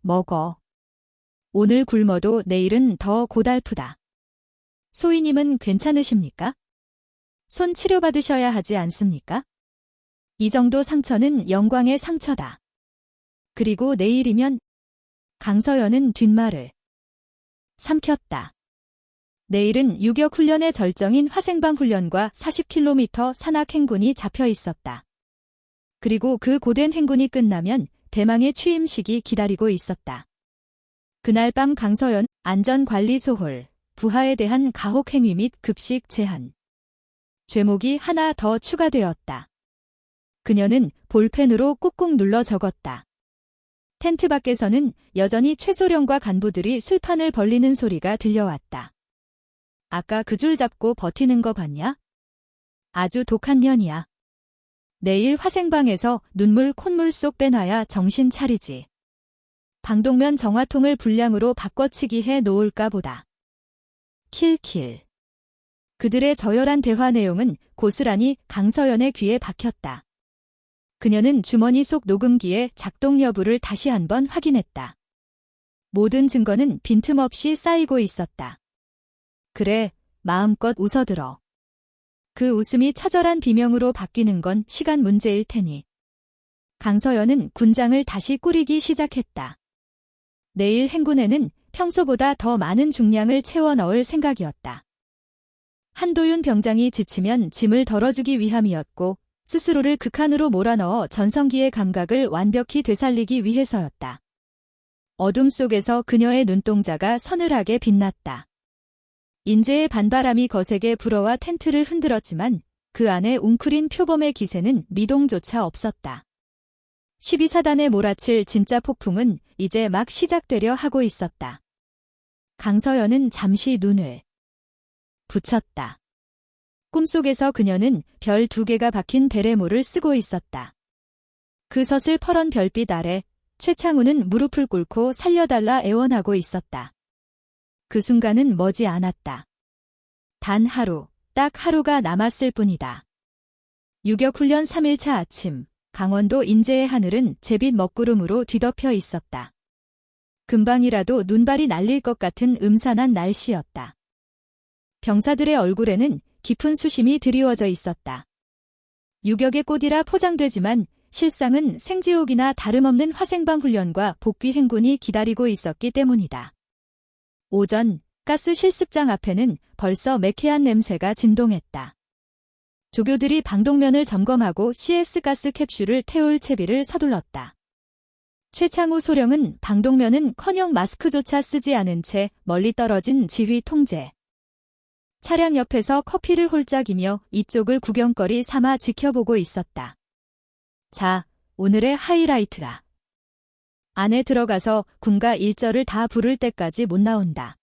먹어. 오늘 굶어도 내일은 더 고달프다. 소위님은 괜찮으십니까? 손 치료받으셔야 하지 않습니까? 이 정도 상처는 영광의 상처다. 그리고 내일이면 강서연은 뒷말을 삼켰다. 내일은 유격 훈련의 절정인 화생방 훈련과 40km 산악 행군이 잡혀 있었다. 그리고 그 고된 행군이 끝나면 대망의 취임식이 기다리고 있었다. 그날 밤 강서연 안전관리소홀, 부하에 대한 가혹 행위 및 급식 제한. 죄목이 하나 더 추가되었다. 그녀는 볼펜으로 꾹꾹 눌러 적었다. 텐트 밖에서는 여전히 최소령과 간부들이 술판을 벌리는 소리가 들려왔다. 아까 그 줄 잡고 버티는 거 봤냐? 아주 독한 년이야. 내일 화생방에서 눈물 콧물 쏙 빼놔야 정신 차리지. 방독면 정화통을 분량으로 바꿔치기 해 놓을까 보다. 킬킬. 그들의 저열한 대화 내용은 고스란히 강서연의 귀에 박혔다. 그녀는 주머니 속 녹음기의 작동 여부를 다시 한번 확인했다. 모든 증거는 빈틈없이 쌓이고 있었다. 그래, 마음껏 웃어들어. 그 웃음이 처절한 비명으로 바뀌는 건 시간 문제일 테니. 강서연은 군장을 다시 꾸리기 시작했다. 내일 행군에는 평소보다 더 많은 중량을 채워 넣을 생각이었다. 한도윤 병장이 지치면 짐을 덜어주기 위함이었고 스스로를 극한으로 몰아넣어 전성기의 감각을 완벽히 되살리기 위해서였다. 어둠 속에서 그녀의 눈동자가 서늘하게 빛났다. 인제의 반바람이 거세게 불어와 텐트를 흔들었지만 그 안에 웅크린 표범의 기세는 미동조차 없었다. 12사단에 몰아칠 진짜 폭풍은 이제 막 시작되려 하고 있었다. 강서연은 잠시 눈을 붙였다. 꿈속에서 그녀는 별 2개가 박힌 베레모를 쓰고 있었다. 그 서슬퍼런 별빛 아래 최창우는 무릎을 꿇고 살려달라 애원하고 있었다. 그 순간은 머지 않았다. 단 하루, 딱 하루가 남았을 뿐이다. 유격훈련 3일차 아침, 강원도 인제의 하늘은 제빛 먹구름으로 뒤덮여 있었다. 금방이라도 눈발이 날릴 것 같은 음산한 날씨였다. 병사들의 얼굴에는 깊은 수심이 드리워져 있었다. 유격의 꽃이라 포장되지만 실상은 생지옥이나 다름없는 화생방 훈련과 복귀 행군이 기다리고 있었기 때문이다. 오전 가스 실습장 앞에는 벌써 매캐한 냄새가 진동했다. 조교들이 방독면을 점검하고 CS 가스 캡슐을 태울 채비를 서둘렀다. 최창우 소령은 방독면은커녕 마스크조차 쓰지 않은 채 멀리 떨어진 지휘 통제. 차량 옆에서 커피를 홀짝이며 이쪽을 구경거리 삼아 지켜보고 있었다. 자, 오늘의 하이라이트다. 안에 들어가서 군가 일절을 다 부를 때까지 못 나온다.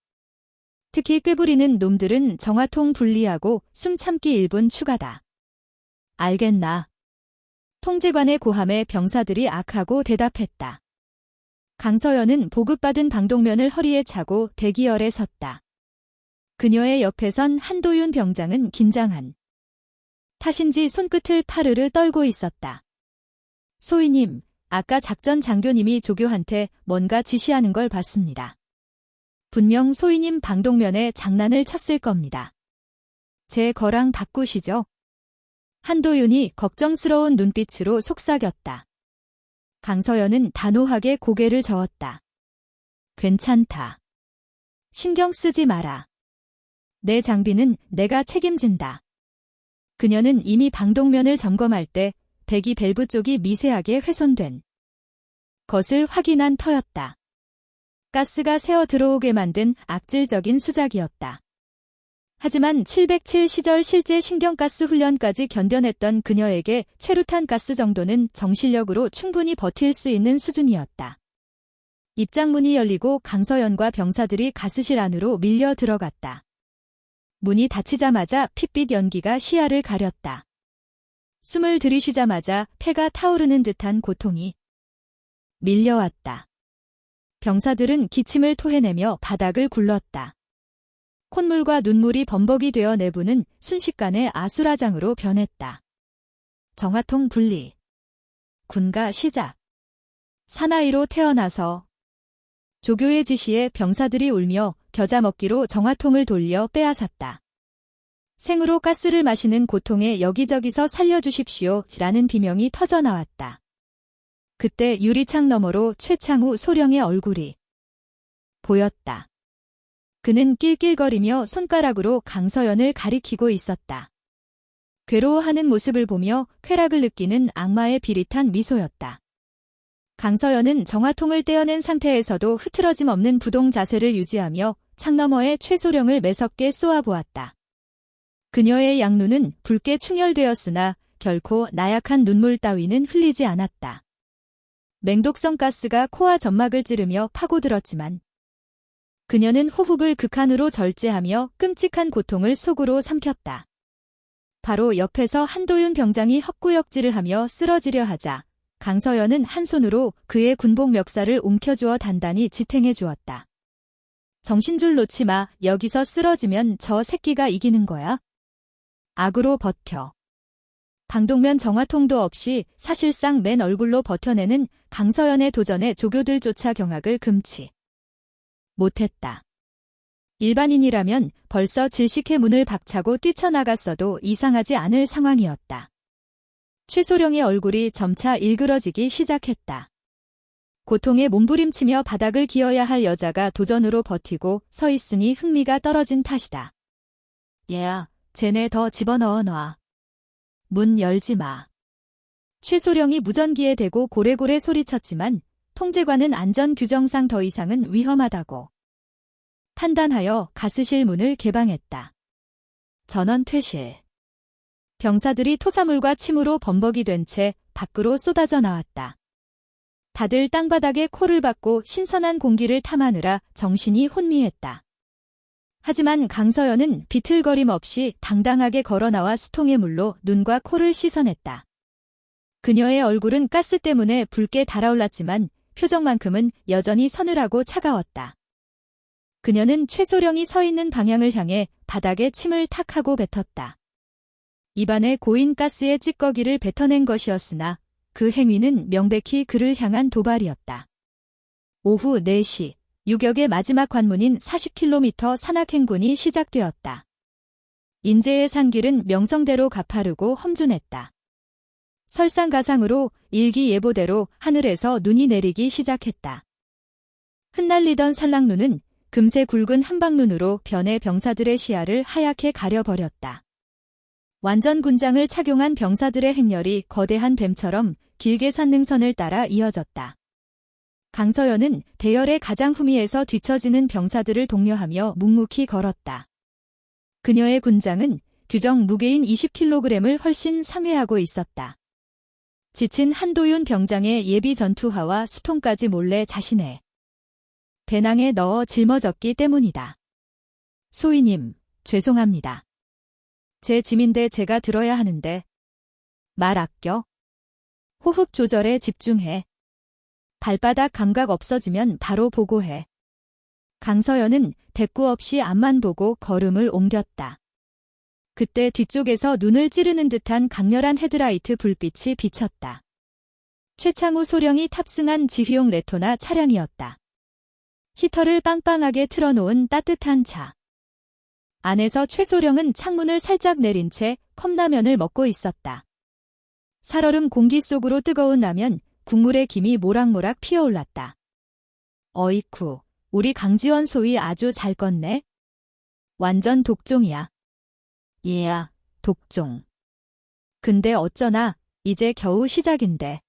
특히 꾀부리는 놈들은 정화통 분리하고 숨 참기 1분 추가다. 알겠나? 통제관의 고함에 병사들이 악하고 대답했다. 강서연은 보급받은 방독면을 허리에 차고 대기열에 섰다. 그녀의 옆에 선 한도윤 병장은 긴장한 탓인지 손끝을 파르르 떨고 있었다. 소위님, 아까 작전 장교님이 조교한테 뭔가 지시하는 걸 봤습니다. 분명 소위님 방독면에 장난을 쳤을 겁니다. 제 거랑 바꾸시죠? 한도윤이 걱정스러운 눈빛으로 속삭였다. 강서연은 단호하게 고개를 저었다. 괜찮다. 신경 쓰지 마라. 내 장비는 내가 책임진다. 그녀는 이미 방독면을 점검할 때 배기 밸브 쪽이 미세하게 훼손된 것을 확인한 터였다. 가스가 새어 들어오게 만든 악질적인 수작이었다. 하지만 707 시절 실제 신경가스 훈련까지 견뎌냈던 그녀에게 최루탄 가스 정도는 정신력으로 충분히 버틸 수 있는 수준이었다. 입장문이 열리고 강서연과 병사들이 가스실 안으로 밀려 들어갔다. 문이 닫히자마자 핏빛 연기가 시야를 가렸다. 숨을 들이쉬자마자 폐가 타오르는 듯한 고통이 밀려왔다. 병사들은 기침을 토해내며 바닥을 굴렀다. 콧물과 눈물이 범벅이 되어 내부는 순식간에 아수라장으로 변했다. 정화통 분리. 군가 시작. 사나이로 태어나서 조교의 지시에 병사들이 울며 겨자먹기로 정화통을 돌려 빼앗았다. 생으로 가스를 마시는 고통에 여기저기서 살려주십시오 라는 비명이 터져나왔다. 그때 유리창 너머로 최창우 소령의 얼굴이 보였다. 그는 낄낄거리며 손가락으로 강서연을 가리키고 있었다. 괴로워하는 모습을 보며 쾌락을 느끼는 악마의 비릿한 미소였다. 강서연은 정화통을 떼어낸 상태에서도 흐트러짐 없는 부동 자세를 유지하며 창너머에 최소령을 매섭게 쏘아보았다. 그녀의 양눈은 붉게 충혈되었으나 결코 나약한 눈물 따위는 흘리지 않았다. 맹독성 가스가 코와 점막을 찌르며 파고들었지만 그녀는 호흡을 극한으로 절제하며 끔찍한 고통을 속으로 삼켰다. 바로 옆에서 한도윤 병장이 헛구역질을 하며 쓰러지려 하자 강서연은 한 손으로 그의 군복 멱살을 움켜주어 단단히 지탱해 주었다. 정신줄 놓지 마. 여기서 쓰러지면 저 새끼가 이기는 거야. 악으로 버텨. 방독면 정화통도 없이 사실상 맨 얼굴로 버텨내는 강서연의 도전에 조교들조차 경악을 금치 못했다. 일반인이라면 벌써 질식해 문을 박차고 뛰쳐나갔어도 이상하지 않을 상황이었다. 최소령의 얼굴이 점차 일그러지기 시작했다. 고통에 몸부림치며 바닥을 기어야 할 여자가 도전으로 버티고 서 있으니 흥미가 떨어진 탓이다. 얘야, 쟤네 더 집어넣어 놔. 문 열지 마. 최소령이 무전기에 대고 고래고래 소리쳤지만 통제관은 안전규정상 더 이상은 위험하다고 판단하여 가스실 문을 개방했다. 전원 퇴실. 병사들이 토사물과 침으로 범벅이 된 채 밖으로 쏟아져 나왔다. 다들 땅바닥에 코를 박고 신선한 공기를 탐하느라 정신이 혼미했다. 하지만 강서연은 비틀거림 없이 당당하게 걸어나와 수통의 물로 눈과 코를 씻어냈다. 그녀의 얼굴은 가스 때문에 붉게 달아올랐지만 표정만큼은 여전히 서늘하고 차가웠다. 그녀는 최소령이 서 있는 방향을 향해 바닥에 침을 탁하고 뱉었다. 입안에 고인 가스의 찌꺼기를 뱉어낸 것이었으나 그 행위는 명백히 그를 향한 도발이었다. 오후 4시, 유격의 마지막 관문인 40km 산악행군이 시작되었다. 인제의 산길은 명성대로 가파르고 험준했다. 설상가상으로 일기예보대로 하늘에서 눈이 내리기 시작했다. 흩날리던 산락눈은 금세 굵은 한방눈으로 변해 병사들의 시야를 하얗게 가려버렸다. 완전 군장을 착용한 병사들의 행렬이 거대한 뱀처럼 길게 산능선을 따라 이어졌다. 강서연은 대열의 가장 후미에서 뒤처지는 병사들을 독려하며 묵묵히 걸었다. 그녀의 군장은 규정 무게인 20kg을 훨씬 상회하고 있었다. 지친 한도윤 병장의 예비 전투화와 수통까지 몰래 자신의 배낭에 넣어 짊어졌기 때문이다. 소위님, 죄송합니다. 제 짐인데 제가 들어야 하는데. 말 아껴. 호흡 조절에 집중해. 발바닥 감각 없어지면 바로 보고해. 강서연은 대꾸 없이 앞만 보고 걸음을 옮겼다. 그때 뒤쪽에서 눈을 찌르는 듯한 강렬한 헤드라이트 불빛이 비쳤다. 최창우 소령이 탑승한 지휘용 레토나 차량이었다. 히터를 빵빵하게 틀어놓은 따뜻한 차. 안에서 최소령은 창문을 살짝 내린 채 컵라면을 먹고 있었다. 살얼음 공기 속으로 뜨거운 라면, 국물의 김이 모락모락 피어올랐다. 어이쿠, 우리 강지원 소위 아주 잘 껐네. 완전 독종이야. 얘야, 독종. 근데 어쩌나, 이제 겨우 시작인데.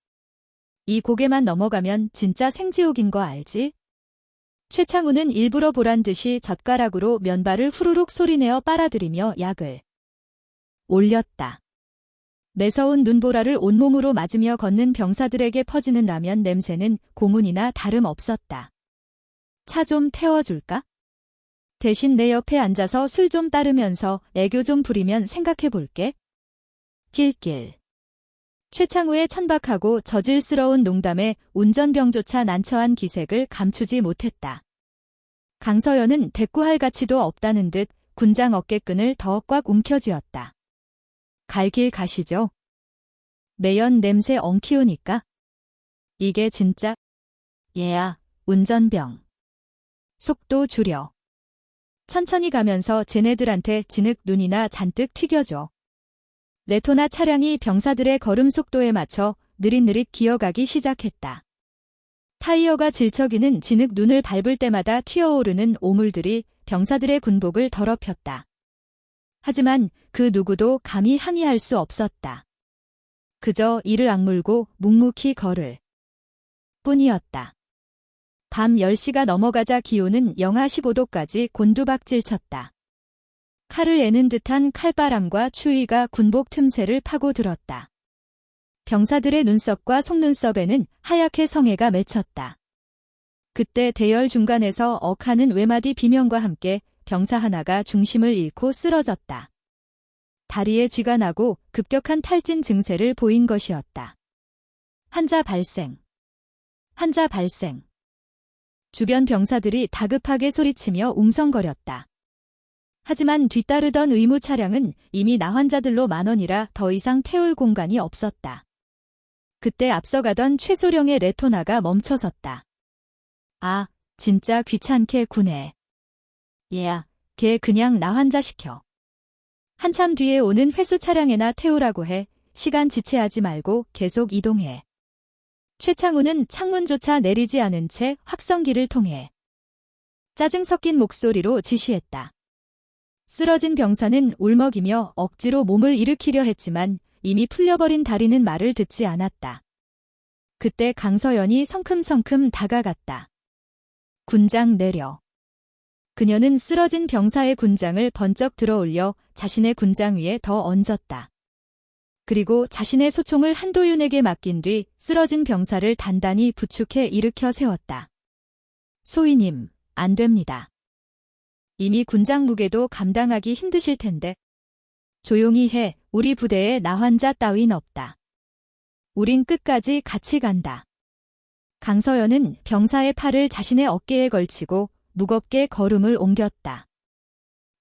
이 고개만 넘어가면 진짜 생지옥인 거 알지? 최창우는 일부러 보란 듯이 젓가락으로 면발을 후루룩 소리내어 빨아들이며 약을 올렸다. 매서운 눈보라를 온몸으로 맞으며 걷는 병사들에게 퍼지는 라면 냄새는 고문이나 다름없었다. 차 좀 태워줄까? 대신 내 옆에 앉아서 술 좀 따르면서 애교 좀 부리면 생각해볼게. 낄낄. 최창우의 천박하고 저질스러운 농담에 운전병조차 난처한 기색을 감추지 못했다. 강서연은 대꾸할 가치도 없다는 듯 군장 어깨끈을 더 꽉 움켜쥐었다. 갈 길 가시죠. 매연 냄새 엉키우니까. 이게 진짜. 얘야, 운전병. 속도 줄여. 천천히 가면서 쟤네들한테 진흙 눈이나 잔뜩 튀겨줘. 레토나 차량이 병사들의 걸음 속도에 맞춰 느릿느릿 기어가기 시작했다. 타이어가 질척이는 진흙 눈을 밟을 때마다 튀어오르는 오물들이 병사들의 군복을 더럽혔다. 하지만 그 누구도 감히 항의할 수 없었다. 그저 이를 악물고 묵묵히 걸을 뿐이었다. 밤 10시가 넘어가자 기온은 영하 15도까지 곤두박질 쳤다. 칼을 애는 듯한 칼바람과 추위가 군복 틈새를 파고들었다. 병사들의 눈썹과 속눈썹에는 하얗게 성에가 맺혔다. 그때 대열 중간에서 억하는 외마디 비명과 함께 병사 하나가 중심을 잃고 쓰러졌다. 다리에 쥐가 나고 급격한 탈진 증세를 보인 것이었다. 환자 발생. 환자 발생. 주변 병사들이 다급하게 소리치며 웅성거렸다. 하지만 뒤따르던 의무 차량은 이미 나환자들로 만원이라 더 이상 태울 공간이 없었다. 그때 앞서가던 최소령의 레토나가 멈춰섰다. 아, 진짜 귀찮게 구네. 얘야, 걔 그냥 나환자 시켜. 한참 뒤에 오는 회수 차량에나 태우라고 해. 시간 지체하지 말고 계속 이동해. 최창우는 창문조차 내리지 않은 채 확성기를 통해 짜증 섞인 목소리로 지시했다. 쓰러진 병사는 울먹이며 억지로 몸을 일으키려 했지만 이미 풀려버린 다리는 말을 듣지 않았다. 그때 강서연이 성큼성큼 다가갔다. 군장 내려. 그녀는 쓰러진 병사의 군장을 번쩍 들어올려 자신의 군장 위에 더 얹었다. 그리고 자신의 소총을 한도윤에게 맡긴 뒤 쓰러진 병사를 단단히 부축해 일으켜 세웠다. 소위님, 안 됩니다. 이미 군장 무게도 감당하기 힘드실 텐데. 조용히 해. 우리 부대에 나환자 따윈 없다. 우린 끝까지 같이 간다. 강서연은 병사의 팔을 자신의 어깨에 걸치고 무겁게 걸음을 옮겼다.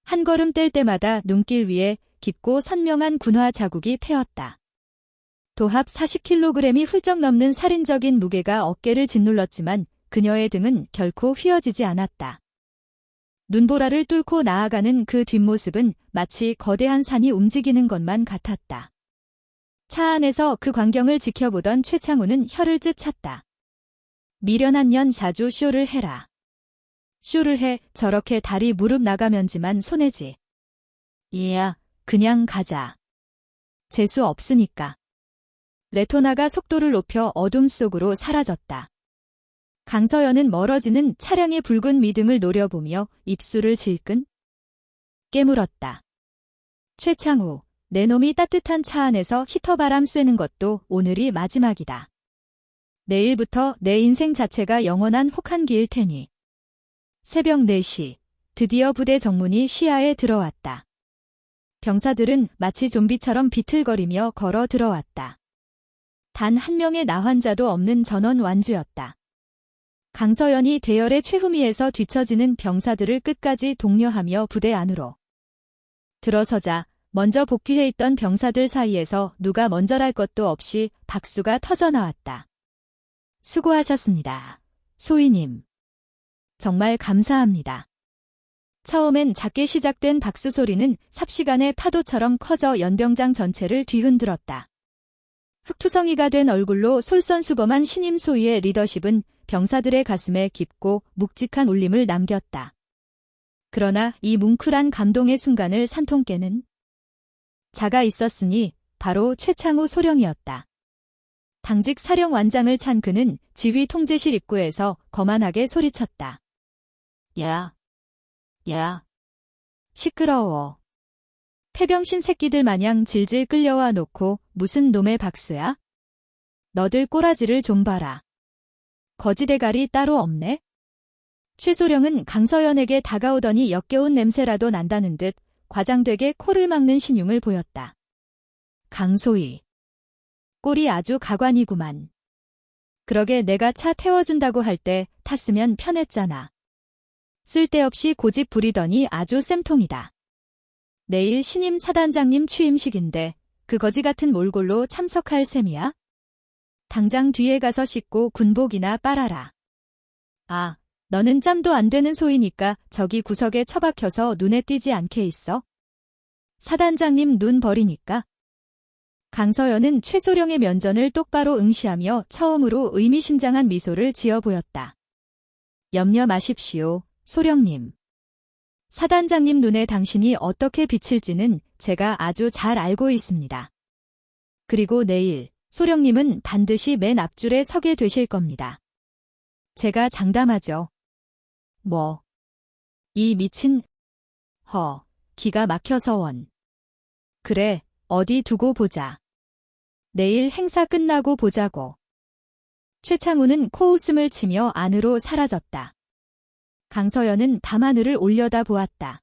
한 걸음 뗄 때마다 눈길 위에 깊고 선명한 군화 자국이 패었다. 도합 40kg이 훌쩍 넘는 살인적인 무게가 어깨를 짓눌렀지만 그녀의 등은 결코 휘어지지 않았다. 눈보라를 뚫고 나아가는 그 뒷모습은 마치 거대한 산이 움직이는 것만 같았다. 차 안에서 그 광경을 지켜보던 최창우는 혀를 찢찼다. 미련한 년 자주 쇼를 해라. 쇼를 해. 저렇게 다리 무릎 나가면지만 손해지. 얘야, 그냥 가자. 재수 없으니까. 레토나가 속도를 높여 어둠 속으로 사라졌다. 강서연은 멀어지는 차량의 붉은 미등을 노려보며 입술을 질끈 깨물었다. 최창우, 내 놈이 따뜻한 차 안에서 히터바람 쐬는 것도 오늘이 마지막이다. 내일부터 내 인생 자체가 영원한 혹한기일 테니. 새벽 4시, 드디어 부대 정문이 시야에 들어왔다. 병사들은 마치 좀비처럼 비틀거리며 걸어 들어왔다. 단 한 명의 나환자도 없는 전원 완주였다. 강서연이 대열의 최후미에서 뒤처지는 병사들을 끝까지 독려하며 부대 안으로 들어서자 먼저 복귀해 있던 병사들 사이에서 누가 먼저랄 것도 없이 박수가 터져나왔다. 수고하셨습니다. 소위님. 정말 감사합니다. 처음엔 작게 시작된 박수 소리는 삽시간의 파도처럼 커져 연병장 전체를 뒤흔들었다. 흑투성이가 된 얼굴로 솔선수범한 신임 소위의 리더십은 병사들의 가슴에 깊고 묵직한 울림을 남겼다. 그러나 이 뭉클한 감동의 순간을 산통 깨는 자가 있었으니 바로 최창우 소령이었다. 당직 사령완장을 찬 그는 지휘 통제실 입구에서 거만하게 소리쳤다. 야, 시끄러워. 폐병신 새끼들 마냥 질질 끌려와 놓고 무슨 놈의 박수야? 너들 꼬라지를 좀 봐라. 거지대가리 따로 없네? 최소령은 강서연에게 다가오더니 역겨운 냄새라도 난다는 듯 과장되게 코를 막는 신용을 보였다. 강소희. 꼴이 아주 가관이구만. 그러게 내가 차 태워준다고 할 때 탔으면 편했잖아. 쓸데없이 고집 부리더니 아주 쌤통이다. 내일 신임 사단장님 취임식인데 그 거지 같은 몰골로 참석할 셈이야? 당장 뒤에 가서 씻고 군복이나 빨아라. 아, 너는 짬도 안 되는 소이니까 저기 구석에 처박혀서 눈에 띄지 않게 있어. 사단장님 눈 버리니까. 강서연은 최소령의 면전을 똑바로 응시하며 처음으로 의미심장한 미소를 지어 보였다. 염려 마십시오, 소령님. 사단장님 눈에 당신이 어떻게 비칠지는 제가 아주 잘 알고 있습니다. 그리고 내일 소령님은 반드시 맨 앞줄에 서게 되실 겁니다. 제가 장담하죠. 뭐? 이 미친 기가 막혀서 원. 그래, 어디 두고 보자. 내일 행사 끝나고 보자고. 최창우는 코웃음을 치며 안으로 사라졌다. 강서연은 밤하늘을 올려다 보았다.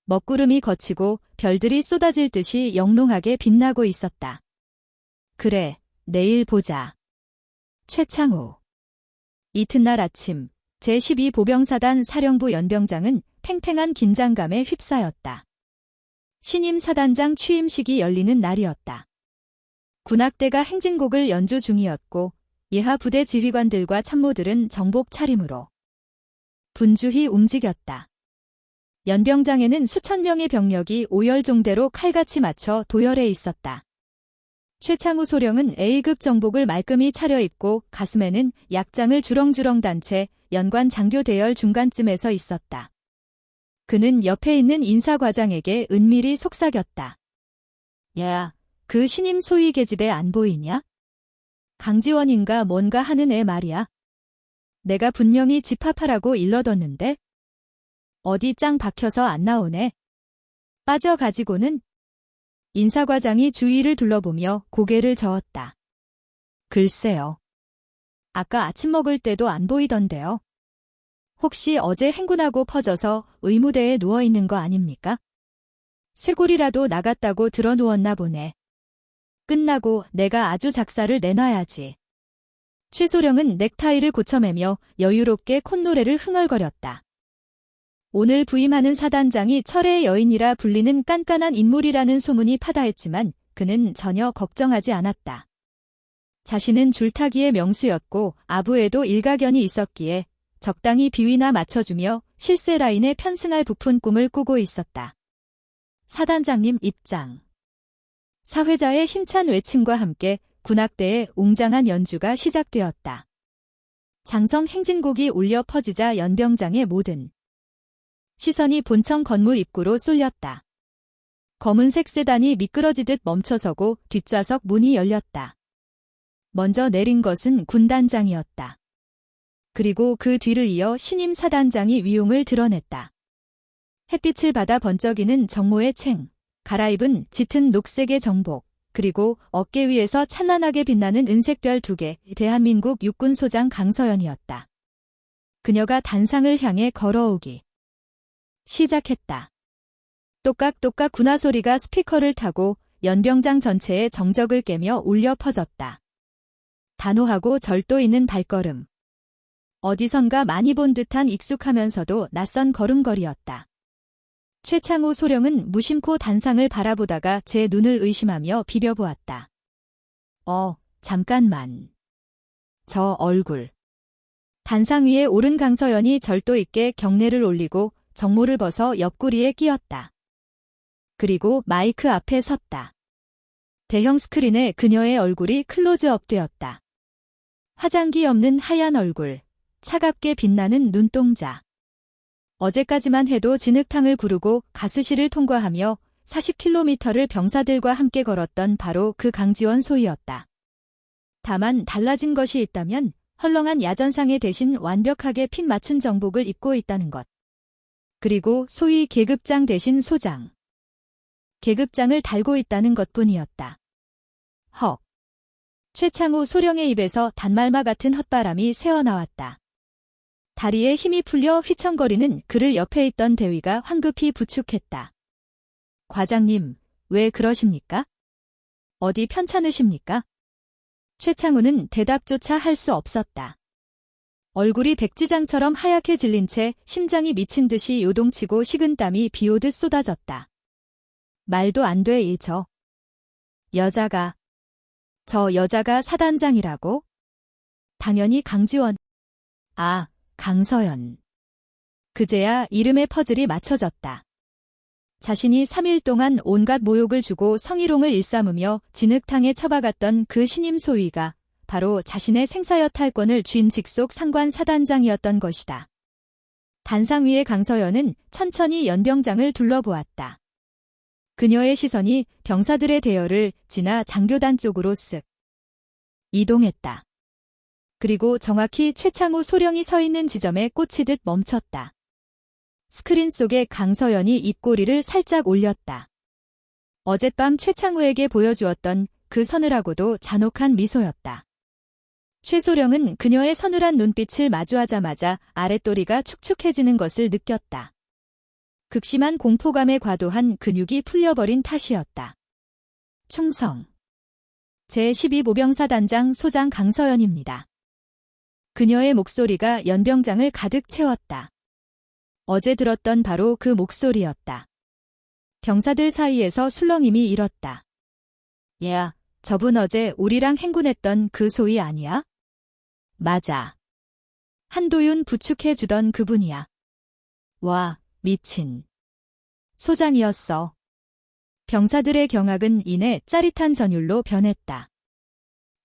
먹구름이 걷히고 별들이 쏟아질 듯이 영롱하게 빛나고 있었다. 그래, 내일 보자. 최창우. 이튿날 아침 제12보병사단 사령부 연병장은 팽팽한 긴장감에 휩싸였다. 신임 사단장 취임식이 열리는 날이었다. 군악대가 행진곡을 연주 중이었고 예하 부대 지휘관들과 참모들은 정복 차림으로 분주히 움직였다. 연병장에는 수천 명의 병력이 오열종대로 칼같이 맞춰 도열해 있었다. 최창우 소령은 A급 정복을 말끔히 차려입고 가슴에는 약장을 주렁주렁 단 채 연관 장교 대열 중간쯤에 서 있었다. 그는 옆에 있는 인사과장에게 은밀히 속삭였다. 야, 그 신임 소위 계집애 안 보이냐? 강지원인가 뭔가 하는 애 말이야. 내가 분명히 집합하라고 일러뒀는데? 어디 짱 박혀서 안 나오네. 빠져가지고는? 인사과장이 주위를 둘러보며 고개를 저었다. 글쎄요. 아까 아침 먹을 때도 안 보이던데요. 혹시 어제 행군하고 퍼져서 의무대에 누워있는 거 아닙니까? 쇠골이라도 나갔다고 들어누웠나 보네. 끝나고 내가 아주 작사를 내놔야지. 최소령은 넥타이를 고쳐매며 여유롭게 콧노래를 흥얼거렸다. 오늘 부임하는 사단장이 철의 여인이라 불리는 깐깐한 인물이라는 소문이 파다했지만 그는 전혀 걱정하지 않았다. 자신은 줄타기의 명수였고 아부에도 일가견이 있었기에 적당히 비위나 맞춰주며 실세 라인에 편승할 부푼 꿈을 꾸고 있었다. 사단장님 입장. 사회자의 힘찬 외침과 함께 군악대의 웅장한 연주가 시작되었다. 장성 행진곡이 울려 퍼지자 연병장의 모든 시선이 본청 건물 입구로 쏠렸다. 검은색 세단이 미끄러지듯 멈춰서고 뒷좌석 문이 열렸다. 먼저 내린 것은 군단장이었다. 그리고 그 뒤를 이어 신임 사단장이 위용을 드러냈다. 햇빛을 받아 번쩍이는 정모의 챙, 갈아입은 짙은 녹색의 정복, 그리고 어깨 위에서 찬란하게 빛나는 은색별 2개, 대한민국 육군소장 강서연이었다. 그녀가 단상을 향해 걸어오기 시작했다. 똑깍똑깍 군화 소리가 스피커를 타고 연병장 전체에 정적을 깨며 울려 퍼졌다. 단호하고 절도 있는 발걸음. 어디선가 많이 본 듯한 익숙하면서도 낯선 걸음걸이였다. 최창우 소령은 무심코 단상을 바라보다가 제 눈을 의심하며 비벼보았다. 잠깐만. 저 얼굴. 단상 위에 오른 강서연이 절도 있게 경례를 올리고 정모를 벗어 옆구리에 끼웠다. 그리고 마이크 앞에 섰다. 대형 스크린에 그녀의 얼굴이 클로즈업되었다. 화장기 없는 하얀 얼굴, 차갑게 빛나는 눈동자. 어제까지만 해도 진흙탕을 구르고 가스실을 통과하며 40km를 병사들과 함께 걸었던 바로 그 강지원 소위였다. 다만 달라진 것이 있다면 헐렁한 야전상에 대신 완벽하게 핏 맞춘 정복을 입고 있다는 것. 그리고 소위 계급장 대신 소장. 계급장을 달고 있다는 것뿐이었다. 헉. 최창우 소령의 입에서 단말마 같은 헛바람이 새어나왔다. 다리에 힘이 풀려 휘청거리는 그를 옆에 있던 대위가 황급히 부축했다. 과장님, 왜 그러십니까? 어디 편찮으십니까? 최창우는 대답조차 할 수 없었다. 얼굴이 백지장처럼 하얗게 질린 채 심장이 미친 듯이 요동치고 식은땀이 비오듯 쏟아졌다. 말도 안 돼, 저 여자가 사단장이라고? 당연히 강지원. 강서연. 그제야 이름의 퍼즐이 맞춰졌다. 자신이 3일 동안 온갖 모욕을 주고 성희롱을 일삼으며 진흙탕에 처박았던 그 신임 소위가 바로 자신의 생사여탈권을 쥔 직속 상관 사단장이었던 것이다. 단상 위의 강서연은 천천히 연병장을 둘러보았다. 그녀의 시선이 병사들의 대열을 지나 장교단 쪽으로 쓱 이동했다. 그리고 정확히 최창우 소령이 서 있는 지점에 꽂히듯 멈췄다. 스크린 속에 강서연이 입꼬리를 살짝 올렸다. 어젯밤 최창우에게 보여주었던 그 서늘하고도 잔혹한 미소였다. 최소령은 그녀의 서늘한 눈빛을 마주하자마자 아랫도리가 축축해지는 것을 느꼈다. 극심한 공포감에 과도한 근육이 풀려버린 탓이었다. 충성. 제12모병사단장 소장 강서연입니다. 그녀의 목소리가 연병장을 가득 채웠다. 어제 들었던 바로 그 목소리였다. 병사들 사이에서 술렁임이 일었다. 얘야, 저분 어제 우리랑 행군했던 그 소위 아니야? 맞아. 한도윤 부축해주던 그분이야. 와, 미친. 소장이었어. 병사들의 경악은 이내 짜릿한 전율로 변했다.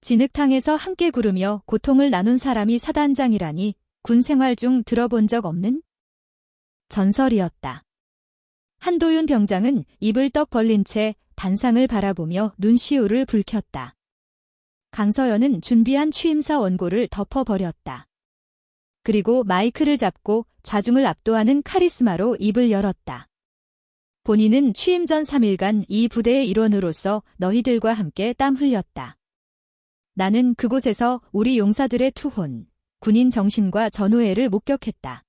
진흙탕에서 함께 구르며 고통을 나눈 사람이 사단장이라니 군 생활 중 들어본 적 없는? 전설이었다. 한도윤 병장은 입을 떡 벌린 채 단상을 바라보며 눈시울을 붉혔다. 강서연은 준비한 취임사 원고를 덮어버렸다. 그리고 마이크를 잡고 좌중을 압도하는 카리스마로 입을 열었다. 본인은 취임 전 3일간 이 부대의 일원으로서 너희들과 함께 땀 흘렸다. 나는 그곳에서 우리 용사들의 투혼, 군인 정신과 전우애를 목격했다.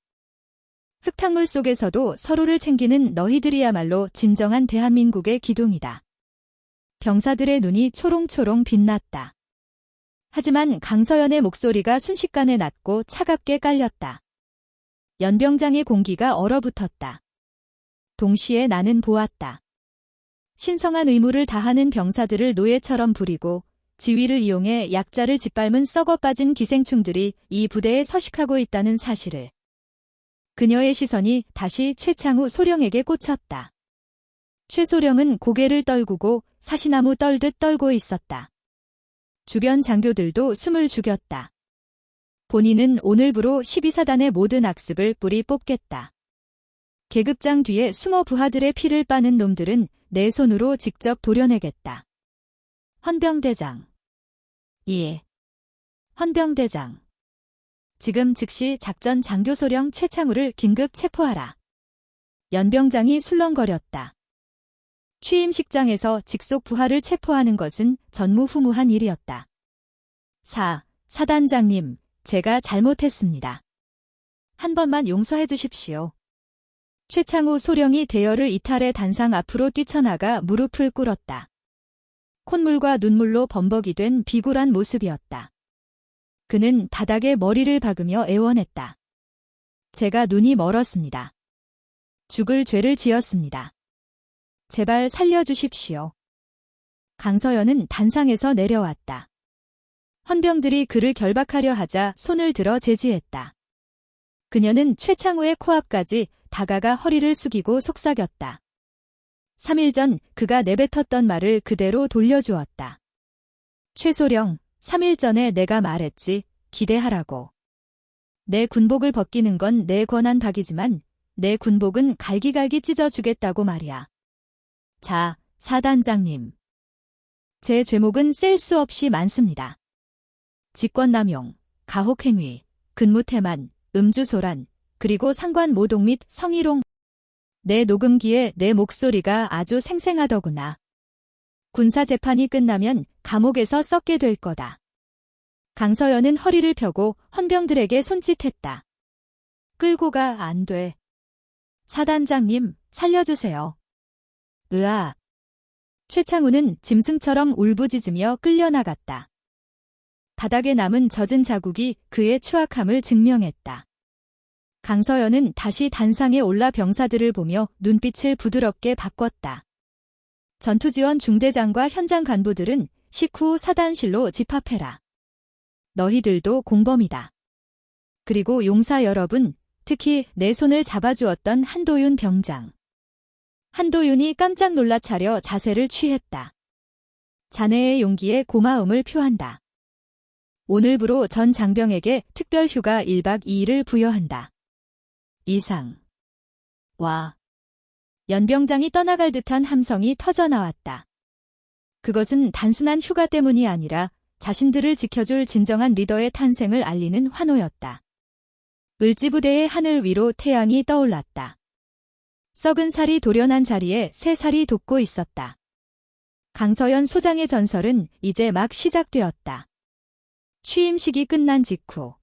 흙탕물 속에서도 서로를 챙기는 너희들이야말로 진정한 대한민국의 기둥이다. 병사들의 눈이 초롱초롱 빛났다. 하지만 강서연의 목소리가 순식간에 낮고 차갑게 깔렸다. 연병장의 공기가 얼어붙었다. 동시에 나는 보았다. 신성한 의무를 다하는 병사들을 노예처럼 부리고 지위를 이용해 약자를 짓밟은 썩어빠진 기생충들이 이 부대에 서식하고 있다는 사실을. 그녀의 시선이 다시 최창우 소령에게 꽂혔다. 최소령은 고개를 떨구고 사시나무 떨듯 떨고 있었다. 주변 장교들도 숨을 죽였다. 본인은 오늘부로 12사단의 모든 악습을 뿌리 뽑겠다. 계급장 뒤에 숨어 부하들의 피를 빠는 놈들은 내 손으로 직접 도려내겠다. 헌병대장. 예. 헌병대장. 지금 즉시 작전 장교 소령 최창우를 긴급 체포하라. 연병장이 술렁거렸다. 취임식장에서 직속 부하를 체포하는 것은 전무후무한 일이었다. 사단장님, 제가 잘못했습니다. 한 번만 용서해 주십시오. 최창우 소령이 대열을 이탈해 단상 앞으로 뛰쳐나가 무릎을 꿇었다. 콧물과 눈물로 범벅이 된 비굴한 모습이었다. 그는 바닥에 머리를 박으며 애원했다. 제가 눈이 멀었습니다. 죽을 죄를 지었습니다. 제발 살려주십시오. 강서연은 단상에서 내려왔다. 헌병들이 그를 결박하려 하자 손을 들어 제지했다. 그녀는 최창우의 코앞까지 다가가 허리를 숙이고 속삭였다. 3일 전 그가 내뱉었던 말을 그대로 돌려주었다. 최소령, 3일 전에 내가 말했지, 기대하라고. 내 군복을 벗기는 건 내 권한 박이지만 내 군복은 갈기갈기 찢어주겠다고 말이야. 자, 사단장님. 제 죄목은 셀 수 없이 많습니다. 직권남용, 가혹행위, 근무태만, 음주소란, 그리고 상관 모독 및 성희롱. 내 녹음기에 내 목소리가 아주 생생하더구나. 군사재판이 끝나면 감옥에서 썩게 될 거다. 강서연은 허리를 펴고 헌병들에게 손짓했다. 끌고 가 안 돼. 사단장님, 살려주세요. 으아. 최창우는 짐승처럼 울부짖으며 끌려나갔다. 바닥에 남은 젖은 자국이 그의 추악함을 증명했다. 강서연은 다시 단상에 올라 병사들을 보며 눈빛을 부드럽게 바꿨다. 전투지원 중대장과 현장 간부들은 식후 사단실로 집합해라. 너희들도 공범이다. 그리고 용사 여러분, 특히 내 손을 잡아주었던 한도윤 병장. 한도윤이 깜짝 놀라 차려 자세를 취했다. 자네의 용기에 고마움을 표한다. 오늘부로 전 장병에게 특별 휴가 1박 2일을 부여한다. 이상. 와. 연병장이 떠나갈 듯한 함성이 터져나왔다. 그것은 단순한 휴가 때문이 아니라 자신들을 지켜줄 진정한 리더의 탄생을 알리는 환호였다. 을지부대의 하늘 위로 태양이 떠올랐다. 썩은 살이 도련한 자리에 새 살이 돋고 있었다. 강서연 소장의 전설은 이제 막 시작되었다. 취임식이 끝난 직후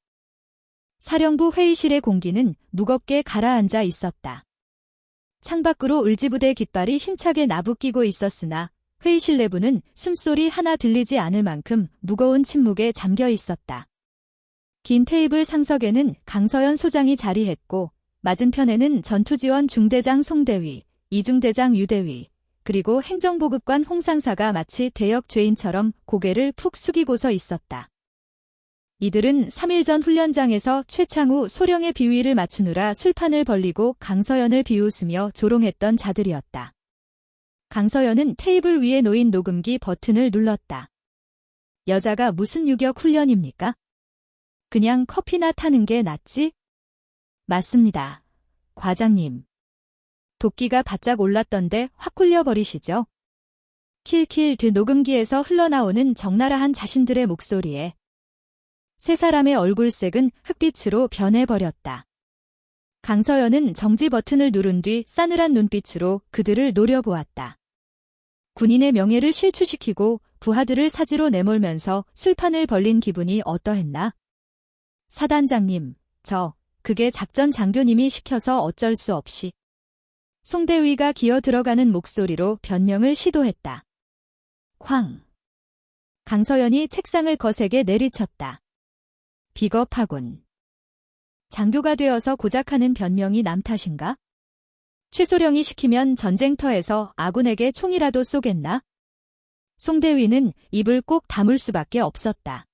사령부 회의실의 공기는 무겁게 가라앉아 있었다. 창밖으로 을지부대 깃발이 힘차게 나부끼고 있었으나 회의실 내부는 숨소리 하나 들리지 않을 만큼 무거운 침묵에 잠겨 있었다. 긴 테이블 상석에는 강서연 소장이 자리했고 맞은편에는 전투지원 중대장 송대위, 이중대장 유대위, 그리고 행정보급관 홍상사가 마치 대역 죄인처럼 고개를 푹 숙이고서 있었다. 이들은 3일 전 훈련장에서 최창우 소령의 비위를 맞추느라 술판을 벌리고 강서연을 비웃으며 조롱했던 자들이었다. 강서연은 테이블 위에 놓인 녹음기 버튼을 눌렀다. 여자가 무슨 유격 훈련입니까? 그냥 커피나 타는 게 낫지? 맞습니다. 과장님. 도끼가 바짝 올랐던데 확 굴려버리시죠? 킬킬 그 녹음기에서 흘러나오는 적나라한 자신들의 목소리에 세 사람의 얼굴색은 흑빛으로 변해버렸다. 강서연은 정지 버튼을 누른 뒤 싸늘한 눈빛으로 그들을 노려보았다. 군인의 명예를 실추시키고 부하들을 사지로 내몰면서 술판을 벌린 기분이 어떠했나? 사단장님, 그게 작전 장교님이 시켜서 어쩔 수 없이. 송대위가 기어 들어가는 목소리로 변명을 시도했다. 쾅. 강서연이 책상을 거세게 내리쳤다. 비겁하군. 장교가 되어서 고작하는 변명이 남 탓인가? 최소령이 시키면 전쟁터에서 아군에게 총이라도 쏘겠나? 송대위는 입을 꼭 다물 수밖에 없었다.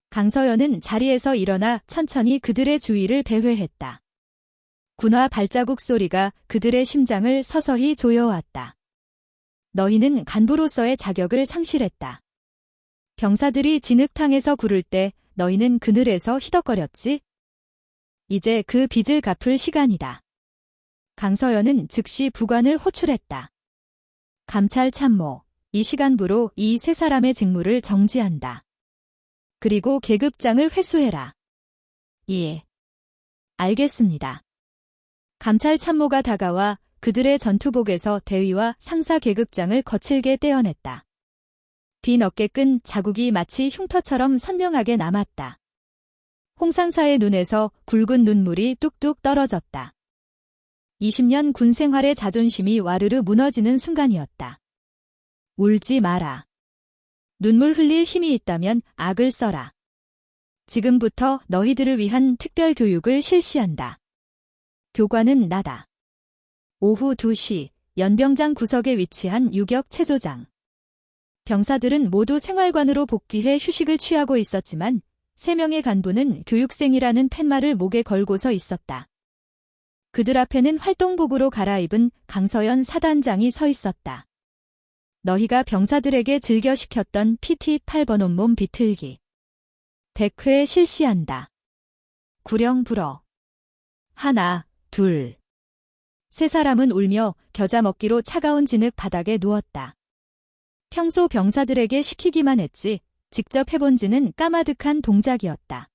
강서연은 자리에서 일어나 천천히 그들의 주위를 배회했다. 군화 발자국 소리가 그들의 심장을 서서히 조여왔다. 너희는 간부로서의 자격을 상실했다. 병사들이 진흙탕에서 구를 때 너희는 그늘에서 희덕거렸지? 이제 그 빚을 갚을 시간이다. 강서연은 즉시 부관을 호출했다. 감찰 참모, 이 시간부로 이 세 사람의 직무를 정지한다. 그리고 계급장을 회수해라. 예. 알겠습니다. 감찰 참모가 다가와 그들의 전투복에서 대위와 상사 계급장을 거칠게 떼어냈다. 빈 어깨끈 자국이 마치 흉터처럼 선명하게 남았다. 홍상사의 눈에서 굵은 눈물이 뚝뚝 떨어졌다. 20년 군 생활의 자존심이 와르르 무너지는 순간이었다. 울지 마라. 눈물 흘릴 힘이 있다면 악을 써라. 지금부터 너희들을 위한 특별 교육을 실시한다. 교관은 나다. 오후 2시 연병장 구석에 위치한 유격 체조장. 병사들은 모두 생활관으로 복귀해 휴식을 취하고 있었지만 3명의 간부는 교육생이라는 팻말을 목에 걸고서 있었다. 그들 앞에는 활동복으로 갈아입은 강서연 사단장이 서 있었다. 너희가 병사들에게 즐겨 시켰던 PT 8번 온몸 비틀기. 100회 실시한다. 구령 불어. 하나, 둘. 세 사람은 울며 겨자 먹기로 차가운 진흙 바닥에 누웠다. 평소 병사들에게 시키기만 했지 직접 해본지는 까마득한 동작이었다.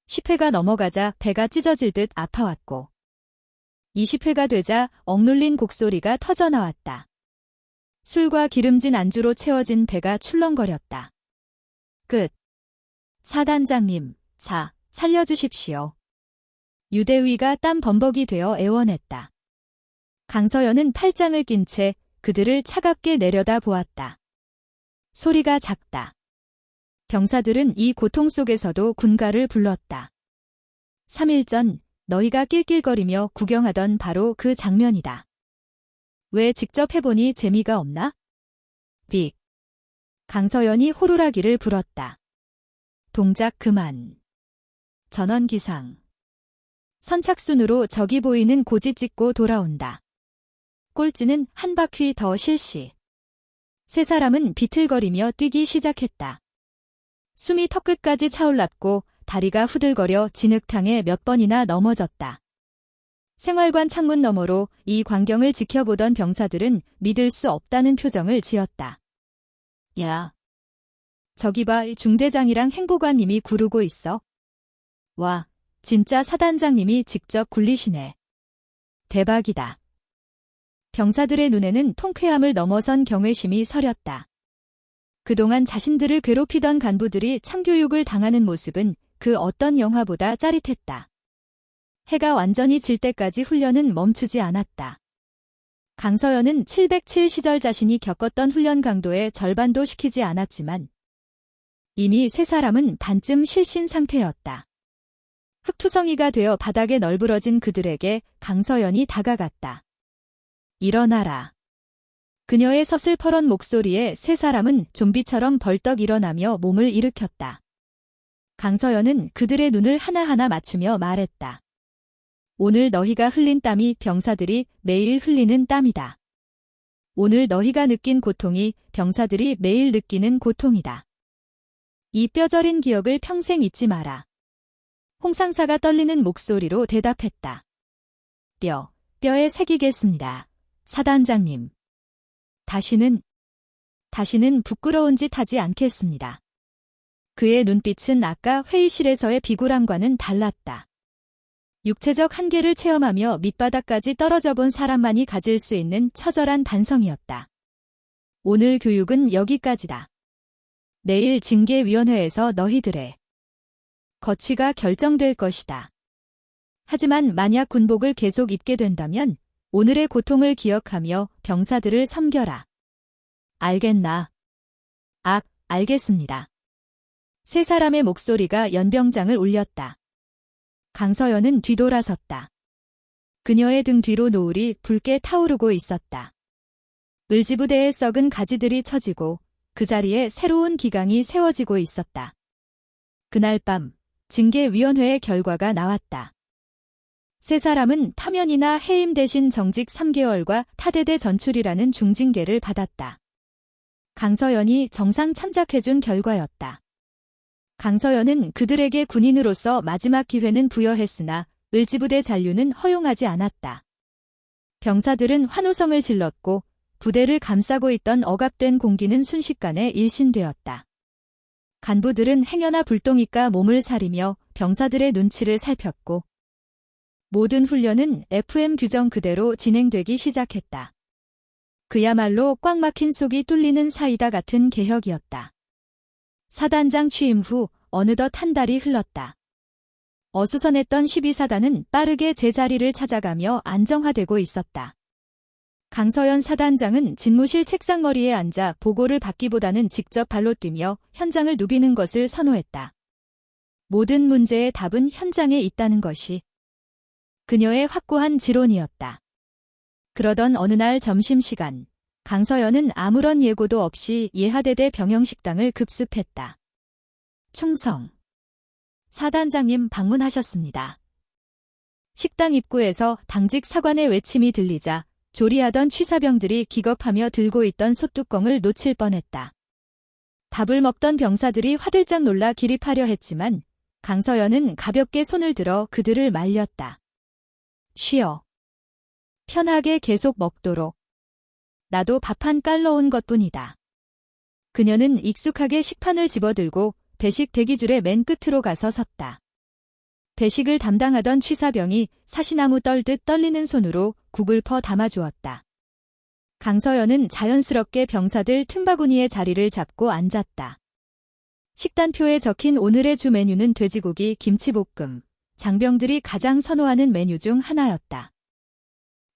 10회가 넘어가자 배가 찢어질 듯 아파왔고 20회가 되자 억눌린 곡소리가 터져나왔다. 술과 기름진 안주로 채워진 배가 출렁거렸다. 끝. 사단장님, 살려주십시오. 유대위가 땀 범벅이 되어 애원했다. 강서연은 팔짱을 낀 채 그들을 차갑게 내려다 보았다. 소리가 작다. 병사들은 이 고통 속에서도 군가를 불렀다. 3일 전 너희가 낄낄거리며 구경하던 바로 그 장면이다. 왜 직접 해보니 재미가 없나? 빅. 강서연이 호루라기를 불었다. 동작 그만. 전원기상. 선착순으로 저기 보이는 고지 찍고 돌아온다. 꼴찌는 한 바퀴 더 실시. 세 사람은 비틀거리며 뛰기 시작했다. 숨이 턱끝까지 차올랐고 다리가 후들거려 진흙탕에 몇 번이나 넘어졌다. 생활관 창문 너머로 이 광경을 지켜보던 병사들은 믿을 수 없다는 표정을 지었다. 야, 저기 봐, 중대장이랑 행보관님이 구르고 있어. 와, 진짜 사단장님이 직접 굴리시네. 대박이다. 병사들의 눈에는 통쾌함을 넘어선 경외심이 서렸다. 그동안 자신들을 괴롭히던 간부들이 참교육을 당하는 모습은 그 어떤 영화보다 짜릿했다. 해가 완전히 질 때까지 훈련은 멈추지 않았다. 강서연은 707 시절 자신이 겪었던 훈련 강도의 절반도 시키지 않았지만 이미 세 사람은 반쯤 실신 상태였다. 흙투성이가 되어 바닥에 널브러진 그들에게 강서연이 다가갔다. 일어나라. 그녀의 서슬퍼런 목소리에 세 사람은 좀비처럼 벌떡 일어나며 몸을 일으켰다. 강서연은 그들의 눈을 하나하나 맞추며 말했다. 오늘 너희가 흘린 땀이 병사들이 매일 흘리는 땀이다. 오늘 너희가 느낀 고통이 병사들이 매일 느끼는 고통이다. 이 뼈저린 기억을 평생 잊지 마라. 홍상사가 떨리는 목소리로 대답했다. 뼈에 새기겠습니다. 사단장님. 다시는 부끄러운 짓 하지 않겠습니다. 그의 눈빛은 아까 회의실에서의 비굴함과는 달랐다. 육체적 한계를 체험하며 밑바닥까지 떨어져 본 사람만이 가질 수 있는 처절한 반성이었다. 오늘 교육은 여기까지다. 내일 징계위원회에서 너희들의 거취가 결정될 것이다. 하지만 만약 군복을 계속 입게 된다면 오늘의 고통을 기억하며 병사들을 섬겨라. 알겠나? 알겠습니다. 세 사람의 목소리가 연병장을 울렸다. 강서연은 뒤돌아섰다. 그녀의 등 뒤로 노을이 붉게 타오르고 있었다. 을지부대의 썩은 가지들이 처지고 그 자리에 새로운 기강이 세워지고 있었다. 그날 밤 징계위원회의 결과가 나왔다. 세 사람은 파면이나 해임 대신 정직 3개월과 타대대 전출이라는 중징계를 받았다. 강서연이 정상 참작해준 결과였다. 강서연은 그들에게 군인으로서 마지막 기회는 부여했으나 을지부대 잔류는 허용하지 않았다. 병사들은 환호성을 질렀고 부대를 감싸고 있던 억압된 공기는 순식간에 일신되었다. 간부들은 행여나 불똥이까 몸을 사리며 병사들의 눈치를 살폈고 모든 훈련은 FM 규정 그대로 진행되기 시작했다. 그야말로 꽉 막힌 속이 뚫리는 사이다 같은 개혁이었다. 사단장 취임 후 어느덧 한 달이 흘렀다. 어수선했던 12사단은 빠르게 제자리를 찾아가며 안정화되고 있었다. 강서연 사단장은 집무실 책상머리에 앉아 보고를 받기보다는 직접 발로 뛰며 현장을 누비는 것을 선호했다. 모든 문제의 답은 현장에 있다는 것이 그녀의 확고한 지론이었다. 그러던 어느 날 점심시간, 강서연은 아무런 예고도 없이 예하대대 병영식당을 급습했다. 충성. 사단장님 방문하셨습니다. 식당 입구에서 당직 사관의 외침이 들리자 조리하던 취사병들이 기겁하며 들고 있던 솥뚜껑을 놓칠 뻔했다. 밥을 먹던 병사들이 화들짝 놀라 기립하려 했지만 강서연은 가볍게 손을 들어 그들을 말렸다. 쉬어. 편하게 계속 먹도록. 나도 밥 한 깔 넣은 것뿐이다. 그녀는 익숙하게 식판을 집어들고 배식 대기줄의 맨 끝으로 가서 섰다. 배식을 담당하던 취사병이 사시나무 떨듯 떨리는 손으로 국을 퍼 담아주었다. 강서연은 자연스럽게 병사들 틈바구니의 자리를 잡고 앉았다. 식단표에 적힌 오늘의 주 메뉴는 돼지고기 김치볶음, 장병들이 가장 선호하는 메뉴 중 하나였다.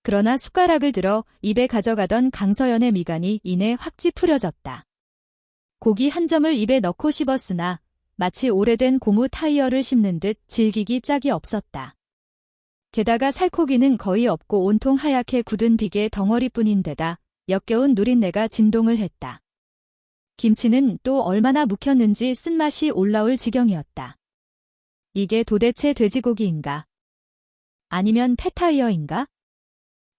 그러나 숟가락을 들어 입에 가져가던 강서연의 미간이 이내 확 찌푸려졌다. 고기 한 점을 입에 넣고 씹었으나 마치 오래된 고무 타이어를 씹는 듯 질기기 짝이 없었다. 게다가 살코기는 거의 없고 온통 하얗게 굳은 비계 덩어리뿐인 데다 역겨운 누린내가 진동을 했다. 김치는 또 얼마나 묵혔는지 쓴맛이 올라올 지경이었다. 이게 도대체 돼지고기인가? 아니면 폐타이어인가?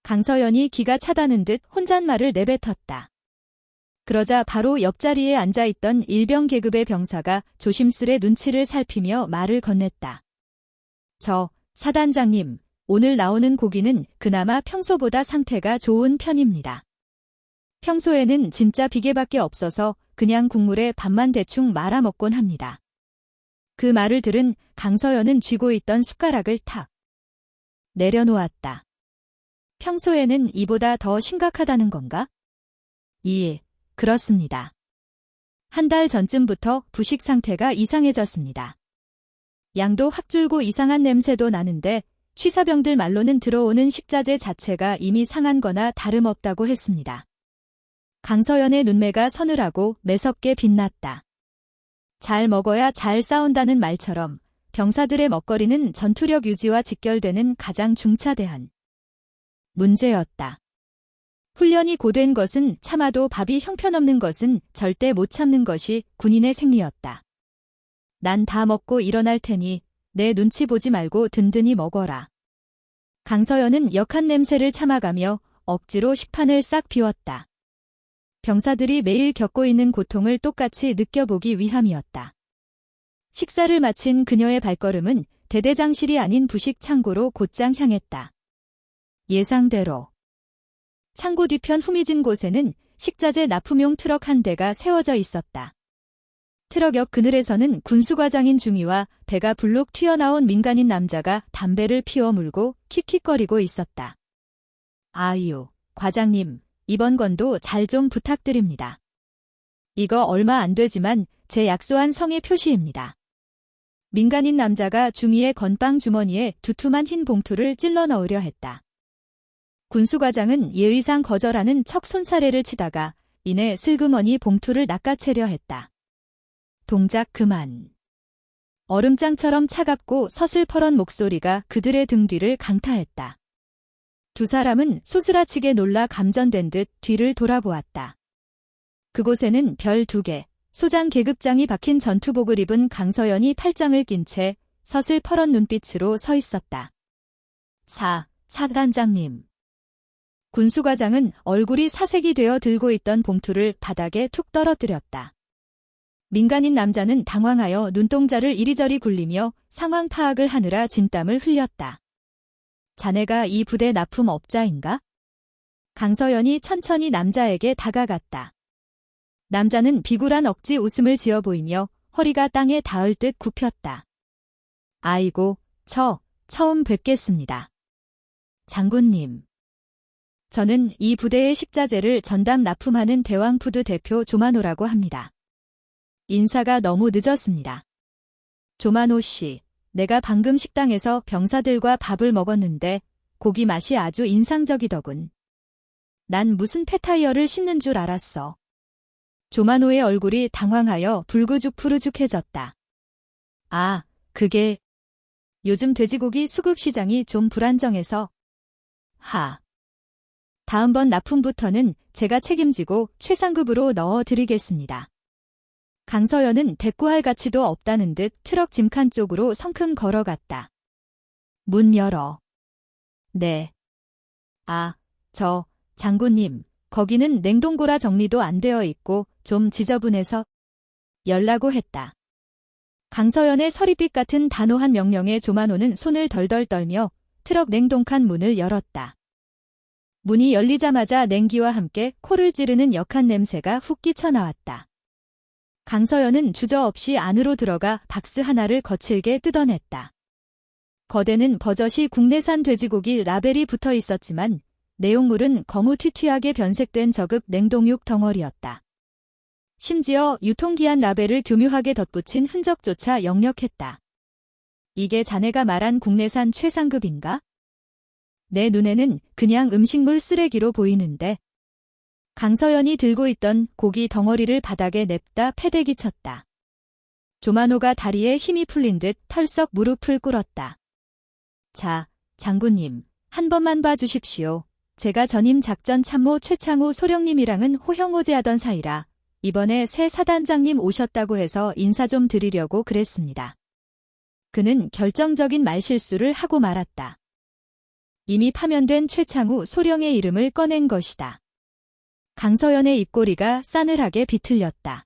강서연이 기가 차다는 듯 혼잣말을 내뱉었다. 그러자 바로 옆자리에 앉아있던 일병 계급의 병사가 조심스레 눈치를 살피며 말을 건넸다. 사단장님, 오늘 나오는 고기는 그나마 평소보다 상태가 좋은 편입니다. 평소에는 진짜 비계밖에 없어서 그냥 국물에 밥만 대충 말아 먹곤 합니다. 그 말을 들은 강서연은 쥐고 있던 숟가락을 탁 내려놓았다. 평소에는 이보다 더 심각하다는 건가? 그렇습니다. 한 달 전쯤부터 부식 상태가 이상해졌습니다. 양도 확 줄고 이상한 냄새도 나는데 취사병들 말로는 들어오는 식자재 자체가 이미 상한 거나 다름없다고 했습니다. 강서연의 눈매가 서늘하고 매섭게 빛났다. 잘 먹어야 잘 싸운다는 말처럼 병사들의 먹거리는 전투력 유지와 직결되는 가장 중차대한 문제였다. 훈련이 고된 것은 참아도 밥이 형편없는 것은 절대 못 참는 것이 군인의 생리였다. 난 다 먹고 일어날 테니 내 눈치 보지 말고 든든히 먹어라. 강서연은 역한 냄새를 참아가며 억지로 식판을 싹 비웠다. 병사들이 매일 겪고 있는 고통을 똑같이 느껴보기 위함이었다. 식사를 마친 그녀의 발걸음은 대대장실이 아닌 부식 창고로 곧장 향했다. 예상대로 창고 뒤편 후미진 곳에는 식자재 납품용 트럭 한 대가 세워져 있었다. 트럭 옆 그늘에서는 군수과장인 중위와 배가 불룩 튀어나온 민간인 남자가 담배를 피워 물고 킥킥거리고 있었다. 아유, 과장님, 이번 건도 잘 좀 부탁드립니다. 이거 얼마 안 되지만 제 약소한 성의 표시입니다. 민간인 남자가 중위의 건빵 주머니에 두툼한 흰 봉투를 찔러 넣으려 했다. 군수과장은 예의상 거절하는 척 손사래를 치다가 이내 슬그머니 봉투를 낚아채려 했다. 동작 그만. 얼음장처럼 차갑고 서슬퍼런 목소리가 그들의 등 뒤를 강타했다. 두 사람은 소스라치게 놀라 감전된 듯 뒤를 돌아보았다. 그곳에는 별 2개, 소장 계급장이 박힌 전투복을 입은 강서연이 팔짱을 낀 채 서슬퍼런 눈빛으로 서 있었다. 사단장님. 군수과장은 얼굴이 사색이 되어 들고 있던 봉투를 바닥에 툭 떨어뜨렸다. 민간인 남자는 당황하여 눈동자를 이리저리 굴리며 상황 파악을 하느라 진땀을 흘렸다. 자네가 이 부대 납품업자인가? 강서연이 천천히 남자에게 다가갔다. 남자는 비굴한 억지 웃음을 지어 보이며 허리가 땅에 닿을 듯 굽혔다. 아이고, 처음 뵙겠습니다. 장군님. 저는 이 부대의 식자재를 전담 납품하는 대왕푸드 대표 조만호라고 합니다. 인사가 너무 늦었습니다. 조만호 씨, 내가 방금 식당에서 병사들과 밥을 먹었는데 고기 맛이 아주 인상적이더군. 난 무슨 폐타이어를 씹는 줄 알았어. 조만호의 얼굴이 당황하여 불구죽푸르죽해졌다. 아, 그게 요즘 돼지고기 수급 시장이 좀 불안정해서. 다음번 납품부터는 제가 책임지고 최상급으로 넣어드리겠습니다. 강서연은 대꾸할 가치도 없다는 듯 트럭 짐칸 쪽으로 성큼 걸어갔다. 문 열어. 네. 장군님, 거기는 냉동고라 정리도 안 되어 있고 좀 지저분해서 열라고 했다. 강서연의 서리빛 같은 단호한 명령에 조만호는 손을 덜덜 떨며 트럭 냉동칸 문을 열었다. 문이 열리자마자 냉기와 함께 코를 찌르는 역한 냄새가 훅 끼쳐나왔다. 강서연은 주저없이 안으로 들어가 박스 하나를 거칠게 뜯어냈다. 거대는 버젓이 국내산 돼지고기 라벨이 붙어 있었지만 내용물은 거무튀튀하게 변색된 저급 냉동육 덩어리였다. 심지어 유통기한 라벨을 교묘하게 덧붙인 흔적조차 역력했다. 이게 자네가 말한 국내산 최상급인가? 내 눈에는 그냥 음식물 쓰레기로 보이는데. 강서연이 들고 있던 고기 덩어리를 바닥에 냅다 패대기 쳤다. 조만호가 다리에 힘이 풀린 듯 털썩 무릎을 꿇었다. 자, 장군님, 한 번만 봐주십시오. 제가 전임 작전 참모 최창우 소령님이랑은 호형호재하던 사이라 이번에 새 사단장님 오셨다고 해서 인사 좀 드리려고 그랬습니다. 그는 결정적인 말실수를 하고 말았다. 이미 파면된 최창우 소령의 이름을 꺼낸 것이다. 강서연의 입꼬리가 싸늘하게 비틀렸다.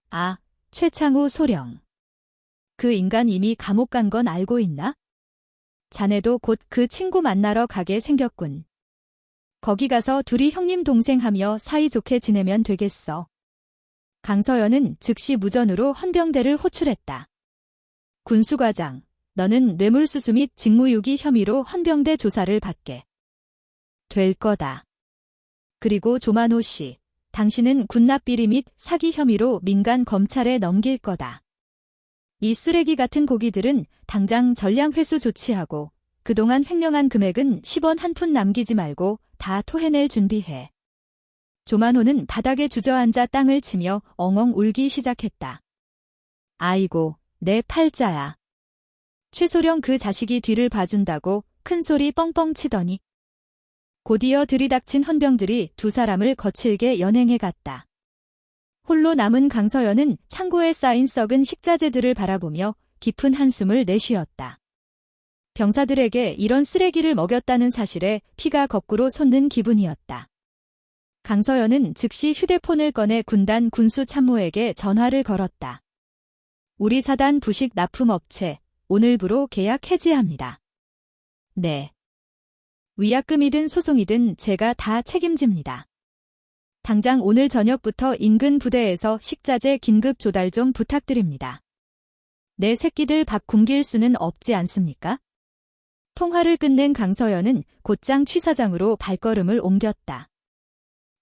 아, 최창우 소령. 그 인간 이미 감옥 간 건 알고 있나? 자네도 곧 그 친구 만나러 가게 생겼군. 거기 가서 둘이 형님 동생하며 사이좋게 지내면 되겠어. 강서연은 즉시 무전으로 헌병대를 호출했다. 군수과장, 너는 뇌물수수 및 직무유기 혐의로 헌병대 조사를 받게 될 거다. 그리고 조만호 씨, 당신은 군납비리 및 사기 혐의로 민간 검찰에 넘길 거다. 이 쓰레기 같은 고기들은 당장 전량 회수 조치하고 그동안 횡령한 금액은 10원 한 푼 남기지 말고 다 토해낼 준비해. 조만호는 바닥에 주저앉아 땅을 치며 엉엉 울기 시작했다. 아이고, 내 팔자야. 최소령 그 자식이 뒤를 봐준다고 큰 소리 뻥뻥 치더니 곧이어 들이닥친 헌병들이 두 사람을 거칠게 연행해 갔다. 홀로 남은 강서연은 창고에 쌓인 썩은 식자재들을 바라보며 깊은 한숨을 내쉬었다. 병사들에게 이런 쓰레기를 먹였다는 사실에 피가 거꾸로 솟는 기분이었다. 강서연은 즉시 휴대폰을 꺼내 군단 군수 참모에게 전화를 걸었다. 우리 사단 부식 납품업체, 오늘부로 계약 해지합니다. 네. 위약금이든 소송이든 제가 다 책임집니다. 당장 오늘 저녁부터 인근 부대에서 식자재 긴급 조달 좀 부탁드립니다. 내 새끼들 밥 굶길 수는 없지 않습니까? 통화를 끝낸 강서연은 곧장 취사장으로 발걸음을 옮겼다.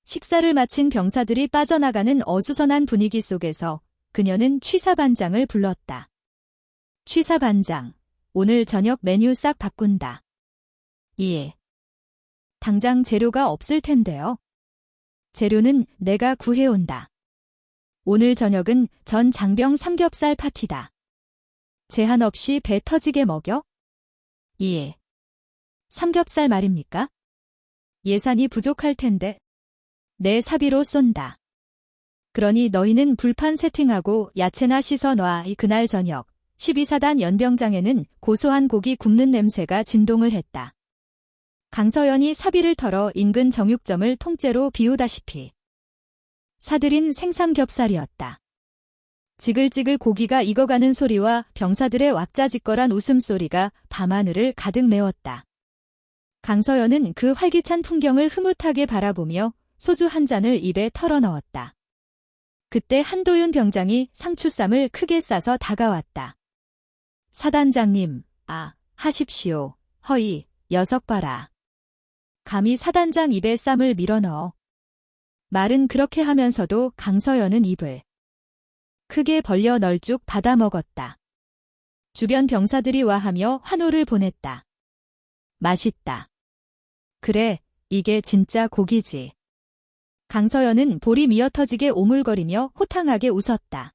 식사를 마친 병사들이 빠져나가는 어수선한 분위기 속에서 그녀는 취사반장을 불렀다. 취사반장, 오늘 저녁 메뉴 싹 바꾼다. 예. 당장 재료가 없을 텐데요. 재료는 내가 구해온다. 오늘 저녁은 전 장병 삼겹살 파티다. 제한 없이 배 터지게 먹여? 예. 삼겹살 말입니까? 예산이 부족할 텐데. 내 사비로 쏜다. 그러니 너희는 불판 세팅하고 야채나 씻어 놔. 그날 저녁 12사단 연병장에는 고소한 고기 굽는 냄새가 진동을 했다. 강서연이 사비를 털어 인근 정육점을 통째로 비우다시피 사들인 생삼겹살이었다. 지글지글 고기가 익어가는 소리와 병사들의 왁자지껄한 웃음소리가 밤하늘을 가득 메웠다. 강서연은 그 활기찬 풍경을 흐뭇하게 바라보며 소주 한 잔을 입에 털어넣었다. 그때 한도윤 병장이 상추쌈을 크게 싸서 다가왔다. 사단장님, 하십시오. 허이, 녀석 봐라. 감히 사단장 입에 쌈을 밀어넣어. 말은 그렇게 하면서도 강서연은 입을 크게 벌려 널쭉 받아먹었다. 주변 병사들이 와하며 환호를 보냈다. 맛있다. 그래, 이게 진짜 고기지. 강서연은 볼이 미어터지게 오물거리며 호탕하게 웃었다.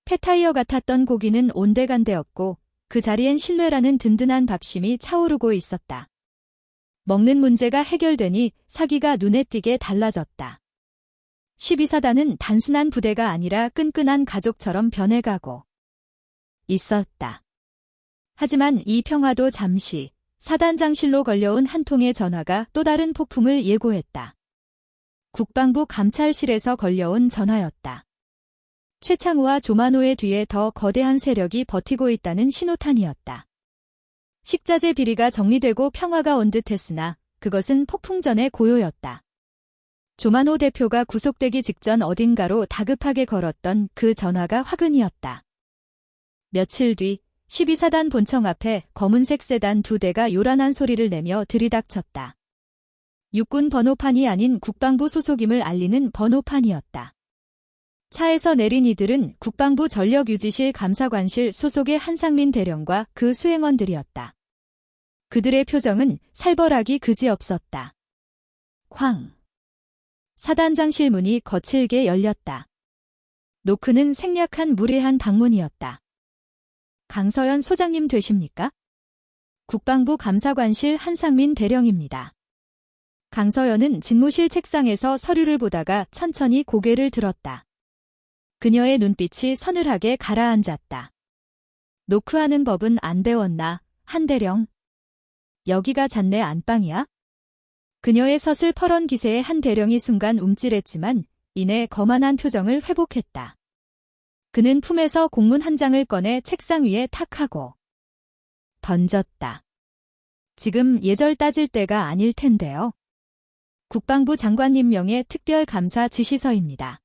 폐타이어 같았던 고기는 온데간데없고 그 자리엔 신뢰라는 든든한 밥심이 차오르고 있었다. 먹는 문제가 해결되니 사기가 눈에 띄게 달라졌다. 12사단은 단순한 부대가 아니라 끈끈한 가족처럼 변해가고 있었다. 하지만 이 평화도 잠시 사단장실로 걸려온 한 통의 전화가 또 다른 폭풍을 예고했다. 국방부 감찰실에서 걸려온 전화였다. 최창우와 조만호의 뒤에 더 거대한 세력이 버티고 있다는 신호탄이었다. 식자재 비리가 정리되고 평화가 온 듯했으나 그것은 폭풍 전의 고요였다. 조만호 대표가 구속되기 직전 어딘가로 다급하게 걸었던 그 전화가 화근이었다. 며칠 뒤 12사단 본청 앞에 검은색 세단 2대가 요란한 소리를 내며 들이닥쳤다. 육군 번호판이 아닌 국방부 소속임을 알리는 번호판이었다. 차에서 내린 이들은 국방부 전력유지실 감사관실 소속의 한상민 대령과 그 수행원들이었다. 그들의 표정은 살벌하기 그지없었다. 쾅! 사단장실 문이 거칠게 열렸다. 노크는 생략한 무례한 방문이었다. 강서연 소장님 되십니까? 국방부 감사관실 한상민 대령입니다. 강서연은 집무실 책상에서 서류를 보다가 천천히 고개를 들었다. 그녀의 눈빛이 서늘하게 가라앉았다. 노크하는 법은 안 배웠나, 한대령. 여기가 잣내 안방이야? 그녀의 서슬퍼런 기세에 한대령이 순간 움찔했지만 이내 거만한 표정을 회복했다. 그는 품에서 공문 한 장을 꺼내 책상 위에 탁 하고 던졌다. 지금 예절 따질 때가 아닐 텐데요. 국방부 장관님 명의 특별감사 지시서입니다.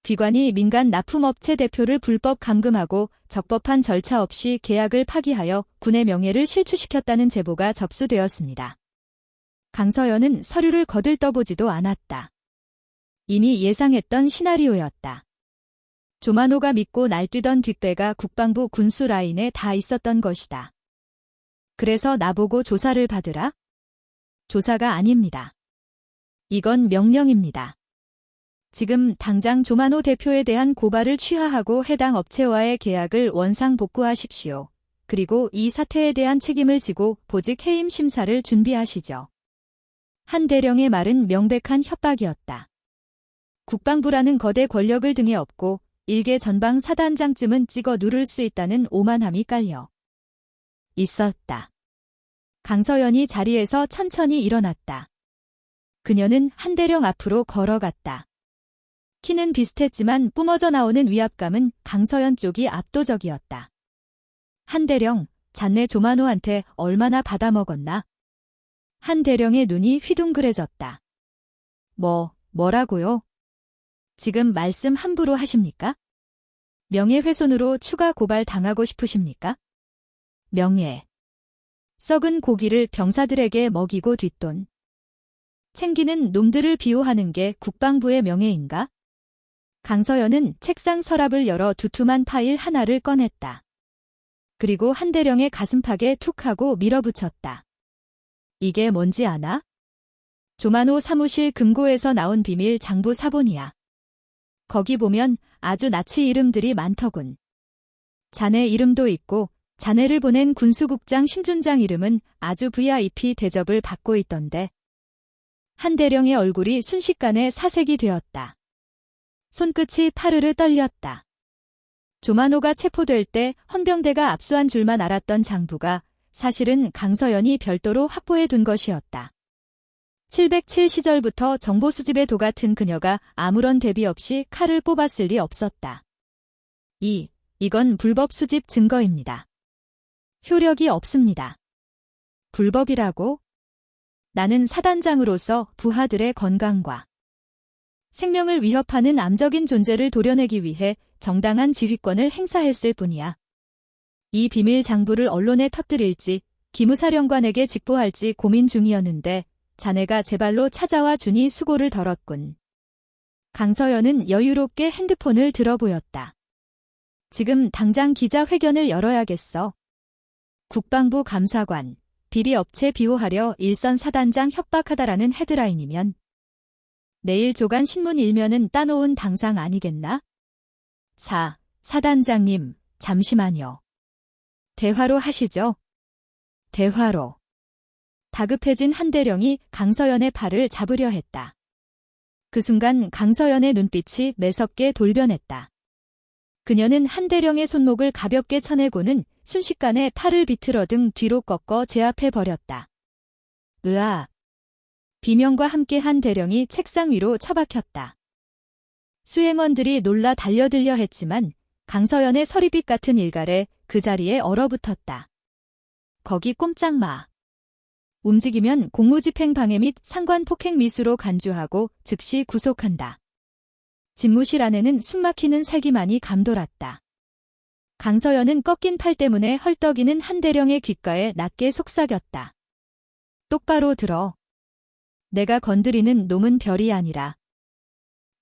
기관이 민간 납품업체 대표를 불법 감금하고 적법한 절차 없이 계약을 파기하여 군의 명예를 실추시켰다는 제보가 접수되었습니다. 강서연은 서류를 거들떠보지도 않았다. 이미 예상했던 시나리오였다. 조만호가 믿고 날뛰던 뒷배가 국방부 군수 라인에 다 있었던 것이다. 그래서 나보고 조사를 받으라? 조사가 아닙니다. 이건 명령입니다. 지금 당장 조만호 대표에 대한 고발을 취하하고 해당 업체와의 계약을 원상 복구하십시오. 그리고 이 사태에 대한 책임을 지고 보직 해임 심사를 준비하시죠. 한대령의 말은 명백한 협박이었다. 국방부라는 거대 권력을 등에 업고 일개 전방 사단장쯤은 찍어 누를 수 있다는 오만함이 깔려 있었다. 강서연이 자리에서 천천히 일어났다. 그녀는 한대령 앞으로 걸어갔다. 키는 비슷했지만 뿜어져 나오는 위압감은 강서연 쪽이 압도적이었다. 한대령, 잣내 조만호한테 얼마나 받아먹었나? 한대령의 눈이 휘둥그레졌다. 뭐라고요? 지금 말씀 함부로 하십니까? 명예훼손으로 추가 고발 당하고 싶으십니까? 명예. 썩은 고기를 병사들에게 먹이고 뒷돈 챙기는 놈들을 비호하는 게 국방부의 명예인가? 강서연은 책상 서랍을 열어 두툼한 파일 하나를 꺼냈다. 그리고 한대령의 가슴팍에 툭 하고 밀어붙였다. 이게 뭔지 아나? 조만호 사무실 금고에서 나온 비밀 장부 사본이야. 거기 보면 아주 나치 이름들이 많더군. 자네 이름도 있고 자네를 보낸 군수국장 신준장 이름은 아주 VIP 대접을 받고 있던데. 한대령의 얼굴이 순식간에 사색이 되었다. 손끝이 파르르 떨렸다. 조만호가 체포될 때 헌병대가 압수한 줄만 알았던 장부가 사실은 강서연이 별도로 확보해 둔 것이었다. 707 시절부터 정보 수집에 도같은 그녀가 아무런 대비 없이 칼을 뽑았을 리 없었다. 이건 불법 수집 증거입니다. 효력이 없습니다. 불법이라고? 나는 사단장으로서 부하들의 건강과 생명을 위협하는 암적인 존재를 도려내기 위해 정당한 지휘권을 행사했을 뿐이야. 이 비밀 장부를 언론에 터뜨릴지 기무사령관에게 직보할지 고민 중이었는데 자네가 제 발로 찾아와 주니 수고를 덜었군. 강서연은 여유롭게 핸드폰을 들어보였다. 지금 당장 기자회견을 열어야겠어. 국방부 감사관, 비리업체 비호하려 일선 사단장 협박하다라는 헤드라인이면 내일 조간 신문 일면은 따놓은 당상 아니겠나? 사단장님, 잠시만요. 대화로 하시죠. 대화로. 다급해진 한대령이 강서연의 팔을 잡으려 했다. 그 순간 강서연의 눈빛이 매섭게 돌변했다. 그녀는 한대령의 손목을 가볍게 쳐내고는 순식간에 팔을 비틀어 등 뒤로 꺾어 제압해버렸다. 으아! 비명과 함께 한대령이 책상 위로 처박혔다. 수행원들이 놀라 달려들려 했지만 강서연의 서리빛 같은 일갈에 그 자리에 얼어붙었다. 거기 꼼짝 마. 움직이면 공무집행 방해 및 상관 폭행 미수로 간주하고 즉시 구속한다. 집무실 안에는 숨막히는 살기만이 감돌았다. 강서연은 꺾인 팔 때문에 헐떡이는 한대령의 귓가에 낮게 속삭였다. 똑바로 들어. 내가 건드리는 놈은 별이 아니라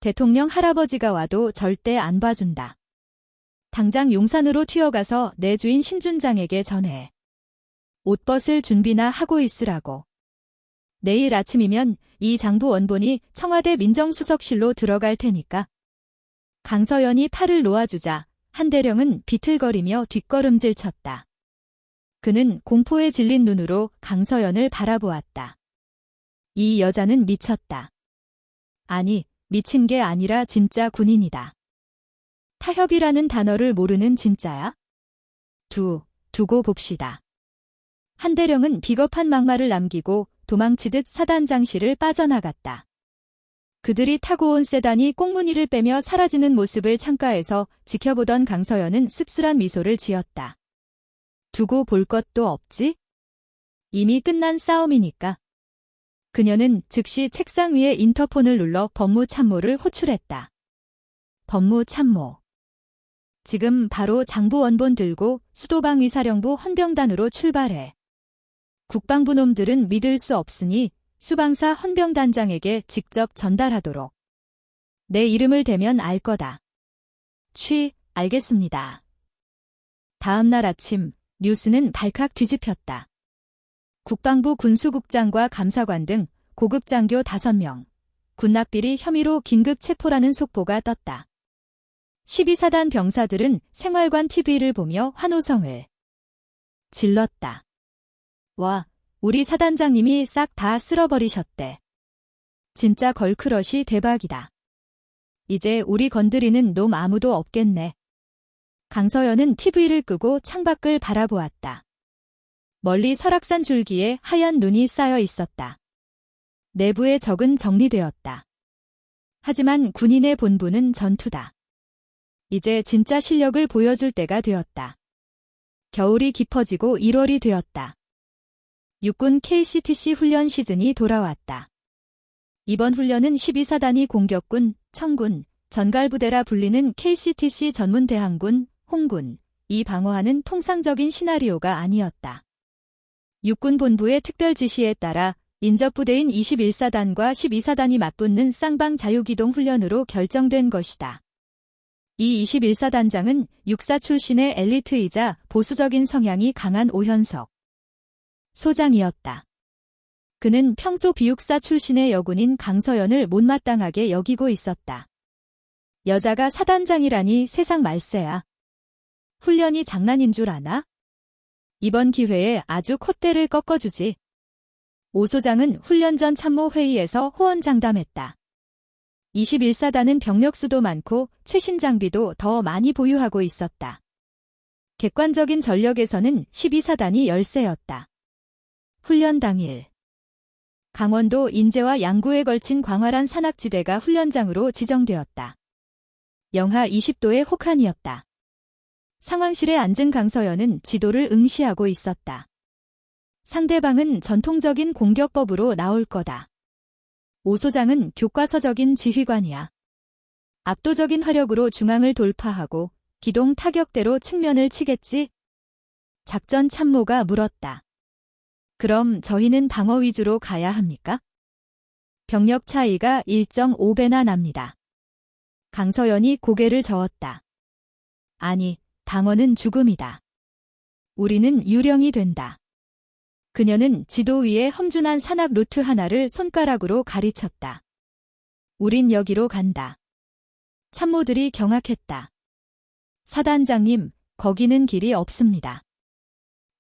대통령 할아버지가 와도 절대 안 봐준다. 당장 용산으로 튀어가서 내 주인 신준장에게 전해. 옷 벗을 준비나 하고 있으라고. 내일 아침이면 이 장부 원본이 청와대 민정수석실로 들어갈 테니까. 강서연이 팔을 놓아주자 한대령은 비틀거리며 뒷걸음질 쳤다. 그는 공포에 질린 눈으로 강서연을 바라보았다. 이 여자는 미쳤다. 아니, 미친 게 아니라 진짜 군인이다. 타협이라는 단어를 모르는 진짜야? 두고 봅시다. 한대령은 비겁한 막말을 남기고 도망치듯 사단장실을 빠져나갔다. 그들이 타고 온 세단이 꽁무니를 빼며 사라지는 모습을 창가에서 지켜보던 강서연은 씁쓸한 미소를 지었다. 두고 볼 것도 없지? 이미 끝난 싸움이니까. 그녀는 즉시 책상 위에 인터폰을 눌러 법무참모를 호출했다. 법무참모. 지금 바로 장부 원본 들고 수도방위사령부 헌병단으로 출발해. 국방부 놈들은 믿을 수 없으니 수방사 헌병단장에게 직접 전달하도록. 내 이름을 대면 알 거다. 알겠습니다. 다음 날 아침 뉴스는 발칵 뒤집혔다. 국방부 군수국장과 감사관 등 고급 장교 5명, 군납비리 혐의로 긴급 체포라는 속보가 떴다. 12사단 병사들은 생활관 TV를 보며 환호성을 질렀다. 와, 우리 사단장님이 싹 다 쓸어버리셨대. 진짜 걸크러시 대박이다. 이제 우리 건드리는 놈 아무도 없겠네. 강서연은 TV를 끄고 창밖을 바라보았다. 멀리 설악산 줄기에 하얀 눈이 쌓여 있었다. 내부의 적은 정리되었다. 하지만 군인의 본분은 전투다. 이제 진짜 실력을 보여줄 때가 되었다. 겨울이 깊어지고 1월이 되었다. 육군 KCTC 훈련 시즌이 돌아왔다. 이번 훈련은 12사단이 공격군, 청군, 전갈부대라 불리는 KCTC 전문대항군, 홍군, 이 방어하는 통상적인 시나리오가 아니었다. 육군 본부의 특별 지시에 따라 인접부대인 21사단과 12사단이 맞붙는 쌍방 자유기동 훈련으로 결정된 것이다. 이 21사단장은 육사 출신의 엘리트이자 보수적인 성향이 강한 오현석 소장이었다. 그는 평소 비육사 출신의 여군인 강서연을 못마땅하게 여기고 있었다. 여자가 사단장이라니 세상 말세야. 훈련이 장난인 줄 아나? 이번 기회에 아주 콧대를 꺾어주지. 오 소장은 훈련 전 참모회의에서 호언장담했다. 21사단은 병력 수도 많고 최신 장비도 더 많이 보유하고 있었다. 객관적인 전력에서는 12사단이 열세였다. 훈련 당일 강원도 인제와 양구에 걸친 광활한 산악지대가 훈련장으로 지정되었다. 영하 20도의 혹한이었다. 상황실에 앉은 강서연은 지도를 응시하고 있었다. 상대방은 전통적인 공격법으로 나올 거다. 오 소장은 교과서적인 지휘관이야. 압도적인 화력으로 중앙을 돌파하고 기동 타격대로 측면을 치겠지? 작전 참모가 물었다. 그럼 저희는 방어 위주로 가야 합니까? 병력 차이가 1.5배나 납니다. 강서연이 고개를 저었다. 아니, 방어는 죽음이다. 우리는 유령이 된다. 그녀는 지도 위에 험준한 산악 루트 하나를 손가락으로 가리쳤다. 우린 여기로 간다. 참모들이 경악했다. 사단장님, 거기는 길이 없습니다.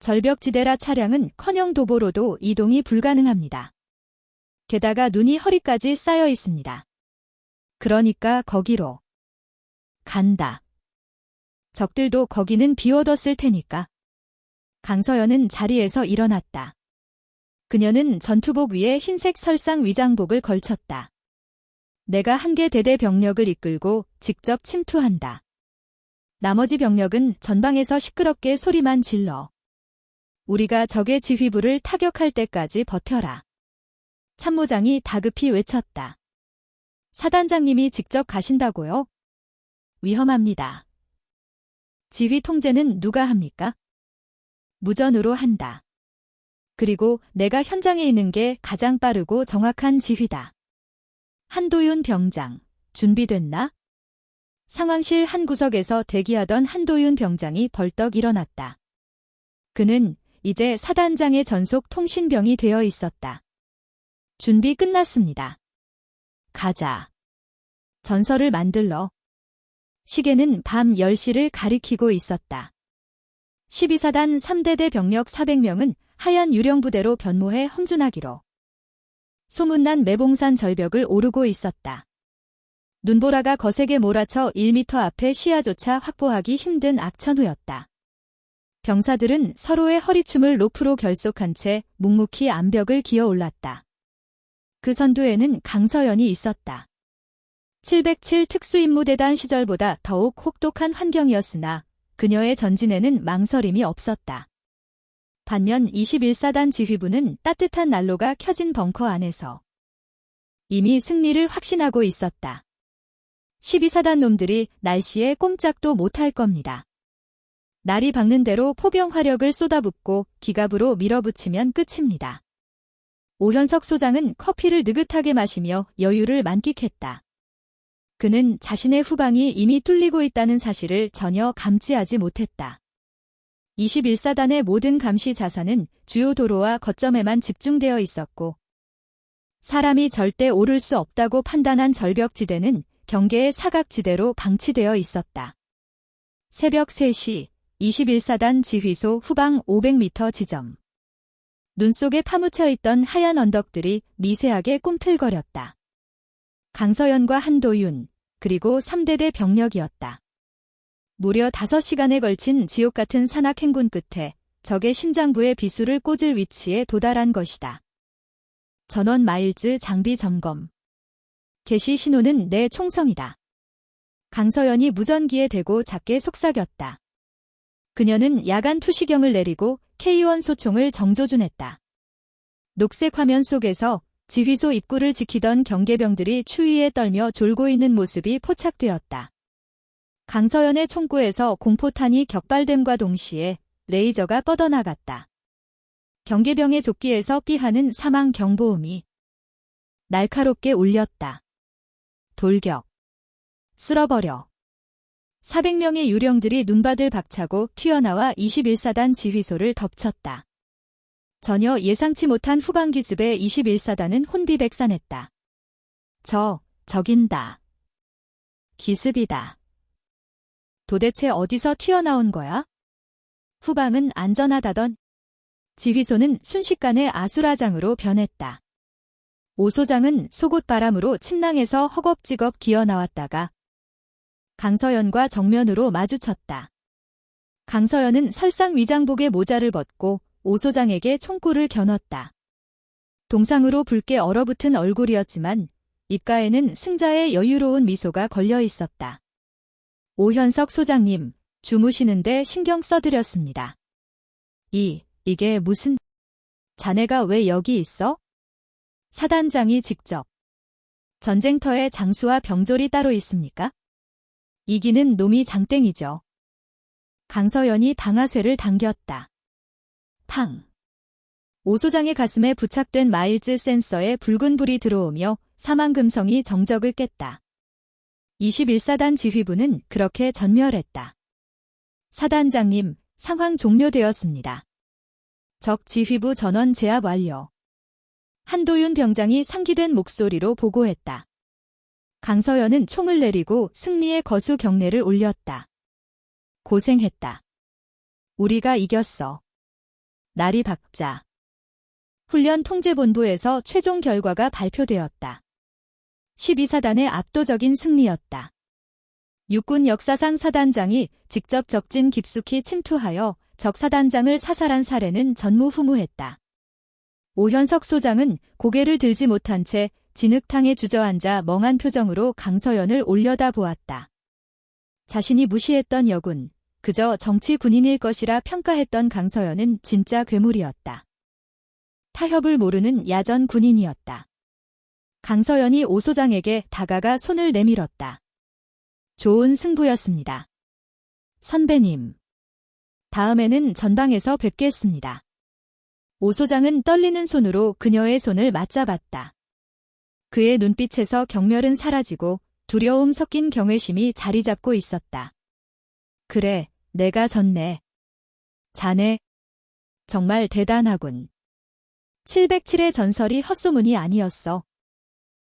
절벽지대라 차량은 커녕 도보로도 이동이 불가능합니다. 게다가 눈이 허리까지 쌓여 있습니다. 그러니까 거기로 간다. 적들도 거기는 비워뒀을 테니까. 강서연은 자리에서 일어났다. 그녀는 전투복 위에 흰색 설상 위장복을 걸쳤다. 내가 한개 대대 병력을 이끌고 직접 침투한다. 나머지 병력은 전방에서 시끄럽게 소리만 질러. 우리가 적의 지휘부를 타격할 때까지 버텨라. 참모장이 다급히 외쳤다. 사단장님이 직접 가신다고요? 위험합니다. 지휘 통제는 누가 합니까? 무전으로 한다. 그리고 내가 현장에 있는 게 가장 빠르고 정확한 지휘다. 한도윤 병장, 준비됐나? 상황실 한 구석에서 대기하던 한도윤 병장이 벌떡 일어났다. 그는 이제 사단장의 전속 통신병이 되어 있었다. 준비 끝났습니다. 가자. 전설을 만들러. 시계는 밤 10시를 가리키고 있었다. 12사단 3대대 병력 400명은 하얀 유령부대로 변모해 험준하기로. 소문난 매봉산 절벽을 오르고 있었다. 눈보라가 거세게 몰아쳐 1m 앞의 시야조차 확보하기 힘든 악천후였다. 병사들은 서로의 허리춤을 로프로 결속한 채 묵묵히 암벽을 기어 올랐다. 그 선두에는 강서연이 있었다. 707 특수임무대단 시절보다 더욱 혹독한 환경이었으나 그녀의 전진에는 망설임이 없었다. 반면 21사단 지휘부는 따뜻한 난로가 켜진 벙커 안에서 이미 승리를 확신하고 있었다. 12사단 놈들이 날씨에 꼼짝도 못할 겁니다. 날이 밝는 대로 포병 화력을 쏟아붓고 기갑으로 밀어붙이면 끝입니다. 오현석 소장은 커피를 느긋하게 마시며 여유를 만끽했다. 그는 자신의 후방이 이미 뚫리고 있다는 사실을 전혀 감지하지 못했다. 21사단의 모든 감시 자산은 주요 도로와 거점에만 집중되어 있었고 사람이 절대 오를 수 없다고 판단한 절벽지대는 경계의 사각지대로 방치되어 있었다. 새벽 3시 21사단 지휘소 후방 500m 지점. 눈 속에 파묻혀 있던 하얀 언덕들이 미세하게 꿈틀거렸다. 강서연과 한도윤, 그리고 3대대 병력이었다. 무려 5시간에 걸친 지옥 같은 산악 행군 끝에 적의 심장부에 비수를 꽂을 위치에 도달한 것이다. 전원 마일즈 장비 점검. 개시 신호는 내 총성이다. 강서연이 무전기에 대고 작게 속삭였다. 그녀는 야간 투시경을 내리고 K1 소총을 정조준했다. 녹색 화면 속에서 지휘소 입구를 지키던 경계병들이 추위에 떨며 졸고 있는 모습이 포착되었다. 강서연의 총구에서 공포탄이 격발됨과 동시에 레이저가 뻗어나갔다. 경계병의 조끼에서 삐하는 사망 경보음이 날카롭게 울렸다. 돌격. 쓸어버려. 400명의 유령들이 눈밭을 박차고 튀어나와 21사단 지휘소를 덮쳤다. 전혀 예상치 못한 후방 기습에 21사단은 혼비백산했다. 적인다. 기습이다. 도대체 어디서 튀어나온 거야? 후방은 안전하다던 지휘소는 순식간에 아수라장으로 변했다. 오 소장은 속옷바람으로 침낭에서 허겁지겁 기어나왔다가 강서연과 정면으로 마주쳤다. 강서연은 설상 위장복의 모자를 벗고 오 소장에게 총구를 겨눴다. 동상으로 붉게 얼어붙은 얼굴이었지만 입가에는 승자의 여유로운 미소가 걸려 있었다. 오현석 소장님, 주무시는데 신경 써드렸습니다. 이게 무슨... 자네가 왜 여기 있어? 사단장이 직접. 전쟁터에 장수와 병졸이 따로 있습니까? 이기는 놈이 장땡이죠. 강서연이 방아쇠를 당겼다. 팡. 오 소장의 가슴에 부착된 마일즈 센서에 붉은 불이 들어오며 사망금성이 정적을 깼다. 21사단 지휘부는 그렇게 전멸했다. 사단장님, 상황 종료되었습니다. 적 지휘부 전원 제압 완료. 한도윤 병장이 상기된 목소리로 보고했다. 강서연은 총을 내리고 승리의 거수 경례를 올렸다. 고생했다. 우리가 이겼어. 날이 밝자. 훈련 통제본부에서 최종 결과가 발표되었다. 12사단의 압도적인 승리였다. 육군 역사상 사단장이 직접 적진 깊숙이 침투하여 적 사단장을 사살한 사례는 전무후무했다. 오현석 소장은 고개를 들지 못한 채 진흙탕에 주저앉아 멍한 표정으로 강서연을 올려다보았다. 자신이 무시했던 여군, 그저 정치 군인일 것이라 평가했던 강서연은 진짜 괴물이었다. 타협을 모르는 야전 군인이었다. 강서연이 오 소장에게 다가가 손을 내밀었다. 좋은 승부였습니다. 선배님. 다음에는 전방에서 뵙겠습니다. 오 소장은 떨리는 손으로 그녀의 손을 맞잡았다. 그의 눈빛에서 경멸은 사라지고 두려움 섞인 경외심이 자리 잡고 있었다. 그래, 내가 졌네. 자네, 정말 대단하군. 707의 전설이 헛소문이 아니었어.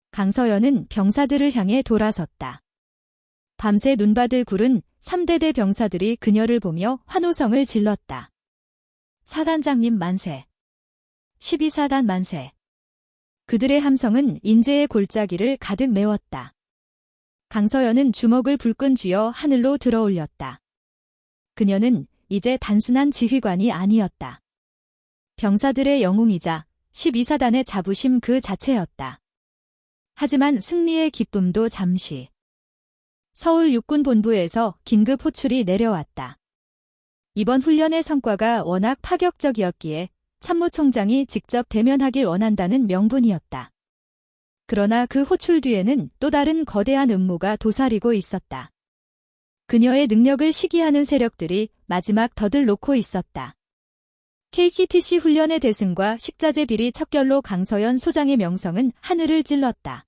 강서연은 병사들을 향해 돌아섰다. 밤새 눈밭을 구른 3대대 병사들이 그녀를 보며 환호성을 질렀다. 사단장님 만세. 12사단 만세. 그들의 함성은 인재의 골짜기를 가득 메웠다. 강서연은 주먹을 불끈 쥐어 하늘로 들어올렸다. 그녀는 이제 단순한 지휘관이 아니었다. 병사들의 영웅이자 12사단의 자부심 그 자체였다. 하지만 승리의 기쁨도 잠시. 서울 육군본부에서 긴급 호출이 내려왔다. 이번 훈련의 성과가 워낙 파격적이었기에 참모총장이 직접 대면하길 원한다는 명분이었다. 그러나 그 호출 뒤에는 또 다른 거대한 음모가 도사리고 있었다. 그녀의 능력을 시기하는 세력들이 마지막 덫을 놓고 있었다. KTC 훈련의 대승과 식자재 비리 척결로 강서연 소장의 명성은 하늘을 찔렀다.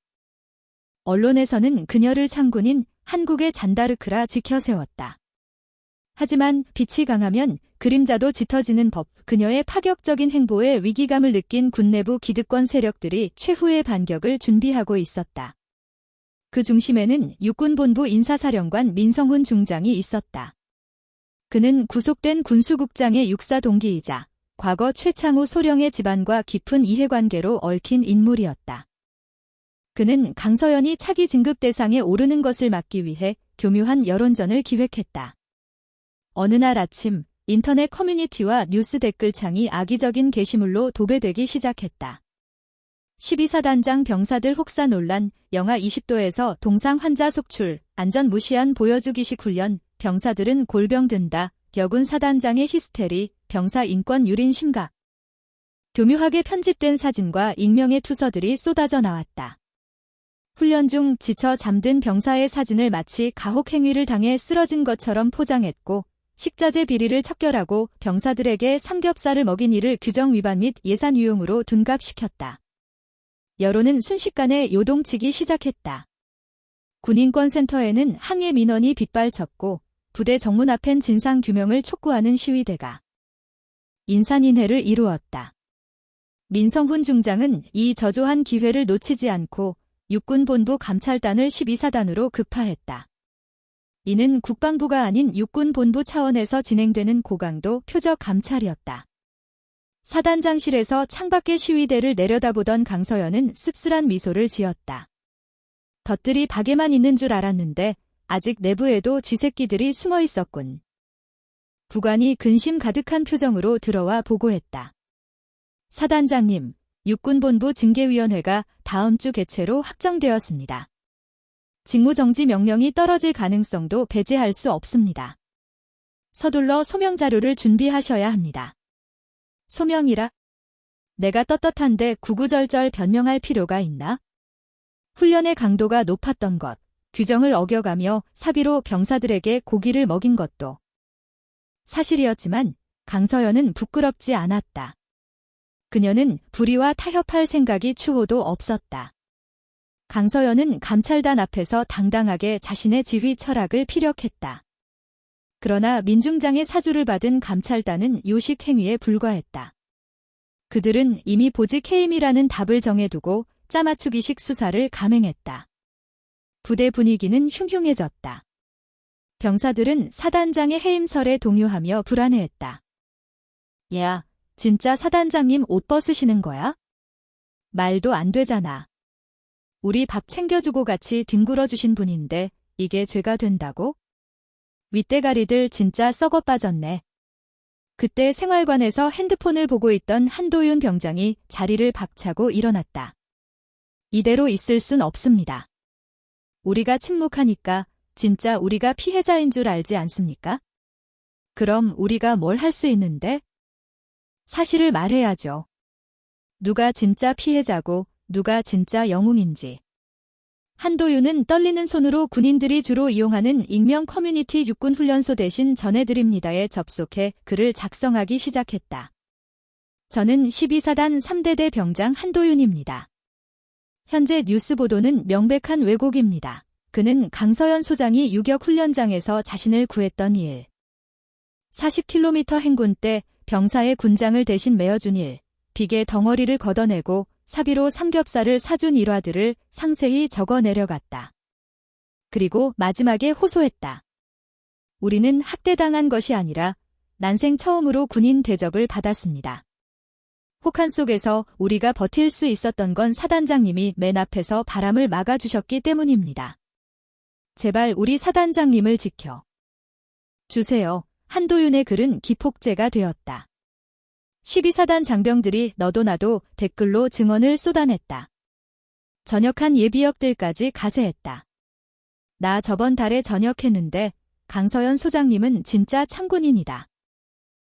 언론에서는 그녀를 창군인 한국의 잔다르크라 지켜세웠다. 하지만 빛이 강하면 그림자도 짙어지는 법, 그녀의 파격적인 행보에 위기감을 느낀 군 내부 기득권 세력들이 최후의 반격을 준비하고 있었다. 그 중심에는 육군본부 인사사령관 민성훈 중장이 있었다. 그는 구속된 군수국장의 육사 동기이자 과거 최창호 소령의 집안과 깊은 이해관계로 얽힌 인물이었다. 그는 강서연이 차기 진급 대상에 오르는 것을 막기 위해 교묘한 여론전을 기획했다. 어느 날 아침 인터넷 커뮤니티와 뉴스 댓글창이 악의적인 게시물로 도배되기 시작했다. 12사단장 병사들 혹사 논란, 영하 20도에서 동상 환자 속출, 안전 무시한 보여주기식 훈련, 병사들은 골병 든다, 격운 사단장의 히스테리, 병사 인권 유린 심각. 교묘하게 편집된 사진과 익명의 투서들이 쏟아져 나왔다. 훈련 중 지쳐 잠든 병사의 사진을 마치 가혹 행위를 당해 쓰러진 것처럼 포장했고, 식자재 비리를 척결하고 병사들에게 삼겹살을 먹인 이를 규정 위반 및 예산 유용으로 둔갑시켰다. 여론은 순식간에 요동치기 시작했다. 군인권센터에는 항해 민원이 빗발쳤고 부대 정문 앞엔 진상규명을 촉구하는 시위대가 인산인해를 이루었다. 민성훈 중장은 이 저조한 기회를 놓치지 않고 육군본부 감찰단을 12사단으로 급파했다. 이는 국방부가 아닌 육군본부 차원에서 진행되는 고강도 표적 감찰이었다. 사단장실에서 창밖의 시위대를 내려다보던 강서연은 씁쓸한 미소를 지었다. 덫들이 밖에만 있는 줄 알았는데 아직 내부에도 쥐새끼들이 숨어 있었군. 부관이 근심 가득한 표정으로 들어와 보고했다. 사단장님, 육군본부 징계위원회가 다음 주 개최로 확정되었습니다. 직무정지 명령이 떨어질 가능성도 배제할 수 없습니다. 서둘러 소명 자료를 준비하셔야 합니다. 소명이라? 내가 떳떳한데 구구절절 변명할 필요가 있나? 훈련의 강도가 높았던 것, 규정을 어겨가며 사비로 병사들에게 고기를 먹인 것도 사실이었지만 강서연은 부끄럽지 않았다. 그녀는 불의와 타협할 생각이 추호도 없었다. 강서연은 감찰단 앞에서 당당하게 자신의 지휘 철학을 피력했다. 그러나 민중장의 사주를 받은 감찰단은 요식 행위에 불과했다. 그들은 이미 보직 해임이라는 답을 정해두고 짜맞추기식 수사를 감행했다. 부대 분위기는 흉흉해졌다. 병사들은 사단장의 해임설에 동요하며 불안해했다. 야, 진짜 사단장님 옷 벗으시는 거야? 말도 안 되잖아. 우리 밥 챙겨주고 같이 뒹굴어주신 분인데 이게 죄가 된다고? 윗대가리들 진짜 썩어 빠졌네. 그때 생활관에서 핸드폰을 보고 있던 한도윤 병장이 자리를 박차고 일어났다. 이대로 있을 순 없습니다. 우리가 침묵하니까 진짜 우리가 피해자인 줄 알지 않습니까? 그럼 우리가 뭘 할 수 있는데? 사실을 말해야죠. 누가 진짜 피해자고 누가 진짜 영웅인지. 한도윤은 떨리는 손으로 군인들이 주로 이용하는 익명 커뮤니티 육군훈련소 대신 전해드립니다에 접속해 글을 작성하기 시작했다. 저는 12사단 3대대 병장 한도윤입니다. 현재 뉴스 보도는 명백한 왜곡입니다. 그는 강서연 소장이 유격 훈련장에서 자신을 구했던 일. 40km 행군 때 병사의 군장을 대신 메어준 일. 비계 덩어리를 걷어내고 사비로 삼겹살을 사준 일화들을 상세히 적어 내려갔다. 그리고 마지막에 호소했다. 우리는 학대당한 것이 아니라 난생 처음으로 군인 대접을 받았습니다. 혹한 속에서 우리가 버틸 수 있었던 건 사단장님이 맨 앞에서 바람을 막아주셨기 때문입니다. 제발 우리 사단장님을 지켜 주세요. 한도윤의 글은 기폭제가 되었다. 12사단 장병들이 너도 나도 댓글로 증언을 쏟아냈다. 전역한 예비역들까지 가세했다. 나 저번 달에 전역했는데 강서연 소장님은 진짜 참군인이다.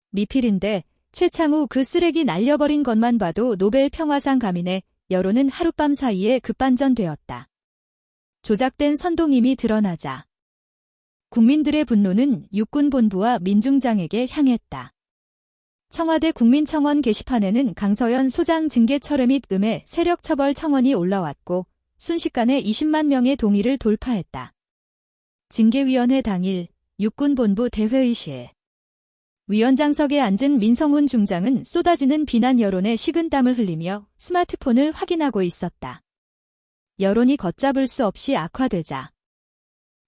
미필인데 최창우 그 쓰레기 날려버린 것만 봐도 노벨 평화상 감이네. 여론은 하룻밤 사이에 급반전되었다. 조작된 선동임이 드러나자 국민들의 분노는 육군본부와 민중장에게 향했다. 청와대 국민청원 게시판에는 강서연 소장 징계 철회 및 음해 세력처벌 청원이 올라왔고 순식간에 20만 명의 동의를 돌파했다. 징계위원회 당일 육군본부 대회의실. 위원장석에 앉은 민성훈 중장은 쏟아지는 비난 여론에 식은땀을 흘리며 스마트폰을 확인하고 있었다. 여론이 걷잡을 수 없이 악화되자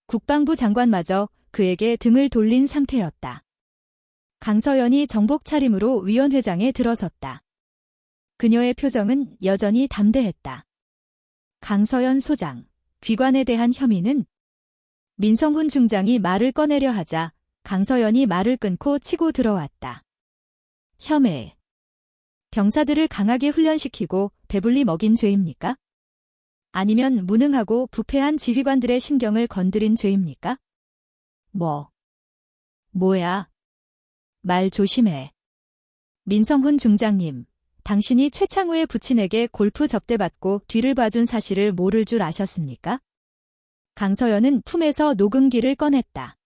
국방부 장관마저 그에게 등을 돌린 상태였다. 강서연이 정복 차림으로 위원회장에 들어섰다. 그녀의 표정은 여전히 담대했다. 강서연 소장, 귀관에 대한 혐의는? 민성훈 중장이 말을 꺼내려 하자 강서연이 말을 끊고 치고 들어왔다. 혐의. 병사들을 강하게 훈련시키고 배불리 먹인 죄입니까? 아니면 무능하고 부패한 지휘관들의 신경을 건드린 죄입니까? 뭐야? 말 조심해. 민성훈 중장님, 당신이 최창우의 부친에게 골프 접대받고 뒤를 봐준 사실을 모를 줄 아셨습니까? 강서연은 품에서 녹음기를 꺼냈다.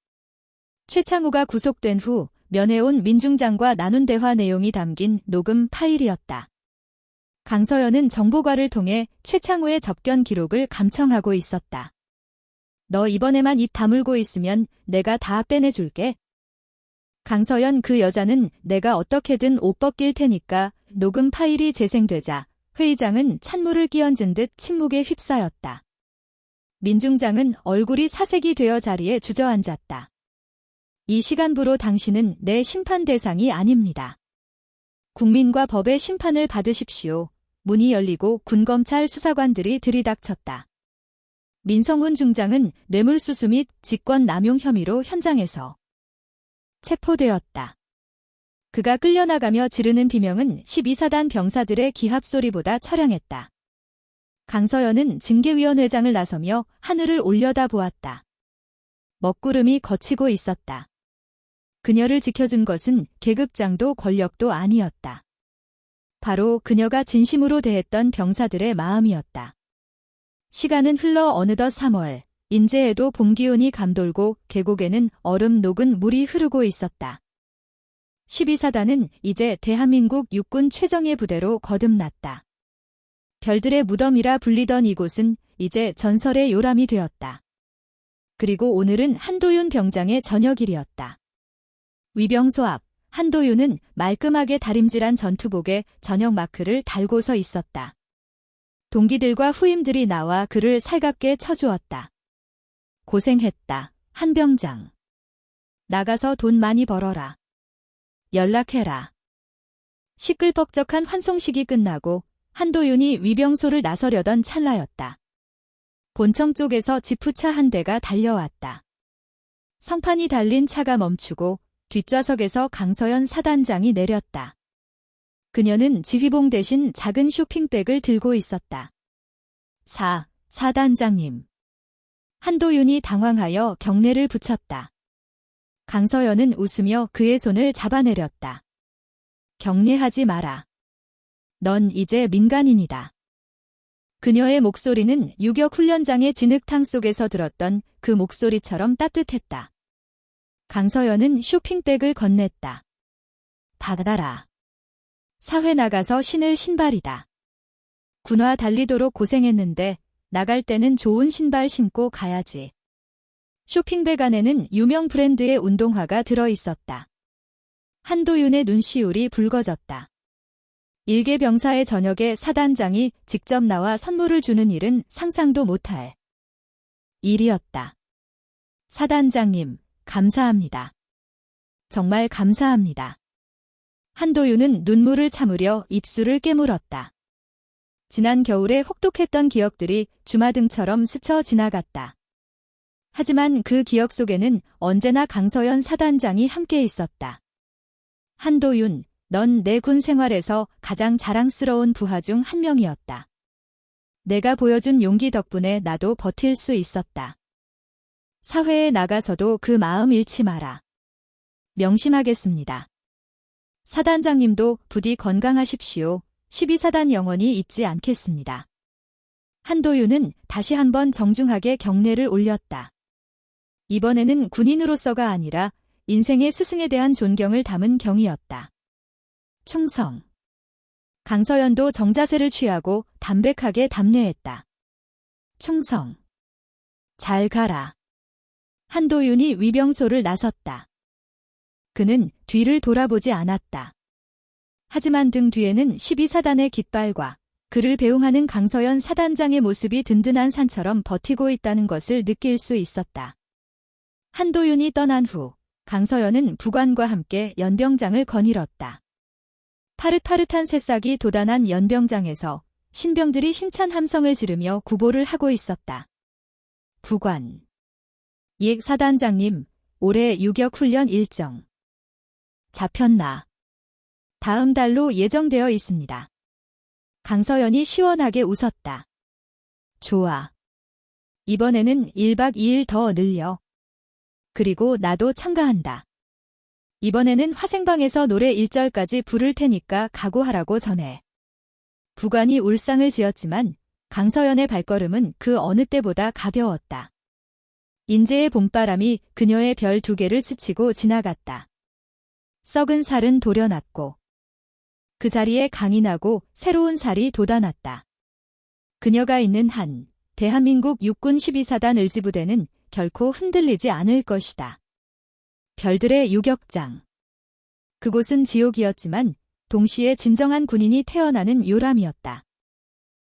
최창우가 구속된 후 면회온 민중장과 나눈 대화 내용이 담긴 녹음 파일이었다. 강서연은 정보과를 통해 최창우의 접견 기록을 감청하고 있었다. 너 이번에만 입 다물고 있으면 내가 다 빼내줄게. 강서연 그 여자는 내가 어떻게든 옷 벗길 테니까. 녹음 파일이 재생되자 회의장은 찬물을 끼얹은 듯 침묵에 휩싸였다. 민중장은 얼굴이 사색이 되어 자리에 주저앉았다. 이 시간부로 당신은 내 심판 대상이 아닙니다. 국민과 법의 심판을 받으십시오. 문이 열리고 군검찰 수사관들이 들이닥쳤다. 민성훈 중장은 뇌물수수 및 직권남용 혐의로 현장에서 체포되었다. 그가 끌려나가며 지르는 비명은 12사단 병사들의 기합소리보다 처량했다. 강서연은 징계위원회장을 나서며 하늘을 올려다보았다. 먹구름이 걷히고 있었다. 그녀를 지켜준 것은 계급장도 권력도 아니었다. 바로 그녀가 진심으로 대했던 병사들의 마음이었다. 시간은 흘러 어느덧 3월, 인제에도 봄 기온이 감돌고 계곡에는 얼음 녹은 물이 흐르고 있었다. 12사단은 이제 대한민국 육군 최정예 부대로 거듭났다. 별들의 무덤이라 불리던 이곳은 이제 전설의 요람이 되었다. 그리고 오늘은 한도윤 병장의 저녁일이었다. 위병소 앞, 한도윤은 말끔하게 다림질한 전투복에 저녁 마크를 달고서 있었다. 동기들과 후임들이 나와 그를 살갑게 쳐주었다. 고생했다, 한 병장. 나가서 돈 많이 벌어라. 연락해라. 시끌벅적한 환송식이 끝나고 한도윤이 위병소를 나서려던 찰나였다. 본청 쪽에서 지프차 한 대가 달려왔다. 성판이 달린 차가 멈추고 뒷좌석에서 강서연 사단장이 내렸다. 그녀는 지휘봉 대신 작은 쇼핑백을 들고 있었다. 사단장님. 한도윤이 당황하여 경례를 붙였다. 강서연은 웃으며 그의 손을 잡아내렸다. 경례하지 마라. 넌 이제 민간인이다. 그녀의 목소리는 유격훈련장의 진흙탕 속에서 들었던 그 목소리처럼 따뜻했다. 강서연은 쇼핑백을 건넸다. 받아라. 사회 나가서 신을 신발이다. 군화 달리도록 고생했는데 나갈 때는 좋은 신발 신고 가야지. 쇼핑백 안에는 유명 브랜드의 운동화가 들어있었다. 한도윤의 눈시울이 붉어졌다. 일개 병사의 저녁에 사단장이 직접 나와 선물을 주는 일은 상상도 못할 일이었다. 사단장님, 감사합니다. 정말 감사합니다. 한도윤은 눈물을 참으려 입술을 깨물었다. 지난 겨울에 혹독했던 기억들이 주마등처럼 스쳐 지나갔다. 하지만 그 기억 속에는 언제나 강서연 사단장이 함께 있었다. 한도윤, 넌 내 군 생활에서 가장 자랑스러운 부하 중 한 명이었다. 내가 보여준 용기 덕분에 나도 버틸 수 있었다. 사회에 나가서도 그 마음 잃지 마라. 명심하겠습니다. 사단장님도 부디 건강하십시오. 12사단 영원히 잊지 않겠습니다. 한도윤은 다시 한번 정중하게 경례를 올렸다. 이번에는 군인으로서가 아니라 인생의 스승에 대한 존경을 담은 경이었다. 충성. 강서연도 정자세를 취하고 담백하게 답례했다. 충성. 잘 가라. 한도윤이 위병소를 나섰다. 그는 뒤를 돌아보지 않았다. 하지만 등 뒤에는 12사단의 깃발과 그를 배웅하는 강서연 사단장의 모습이 든든한 산처럼 버티고 있다는 것을 느낄 수 있었다. 한도윤이 떠난 후 강서연은 부관과 함께 연병장을 거닐었다. 파릇파릇한 새싹이 돋아난 연병장에서 신병들이 힘찬 함성을 지르며 구보를 하고 있었다. 부관. 예 사단장님, 올해 유격훈련 일정 잡혔나? 다음 달로 예정되어 있습니다. 강서연이 시원하게 웃었다. 좋아. 이번에는 1박 2일 더 늘려. 그리고 나도 참가한다. 이번에는 화생방에서 노래 1절까지 부를 테니까 각오하라고 전해. 부관이 울상을 지었지만 강서연의 발걸음은 그 어느 때보다 가벼웠다. 인제의 봄바람이 그녀의 별 2개를 스치고 지나갔다. 썩은 살은 도려났고 그 자리에 강이 나고 새로운 살이 돋아났다. 그녀가 있는 한 대한민국 육군 12사단 을지부대는 결코 흔들리지 않을 것이다. 별들의 유격장. 그곳은 지옥이었지만 동시에 진정한 군인이 태어나는 요람이었다.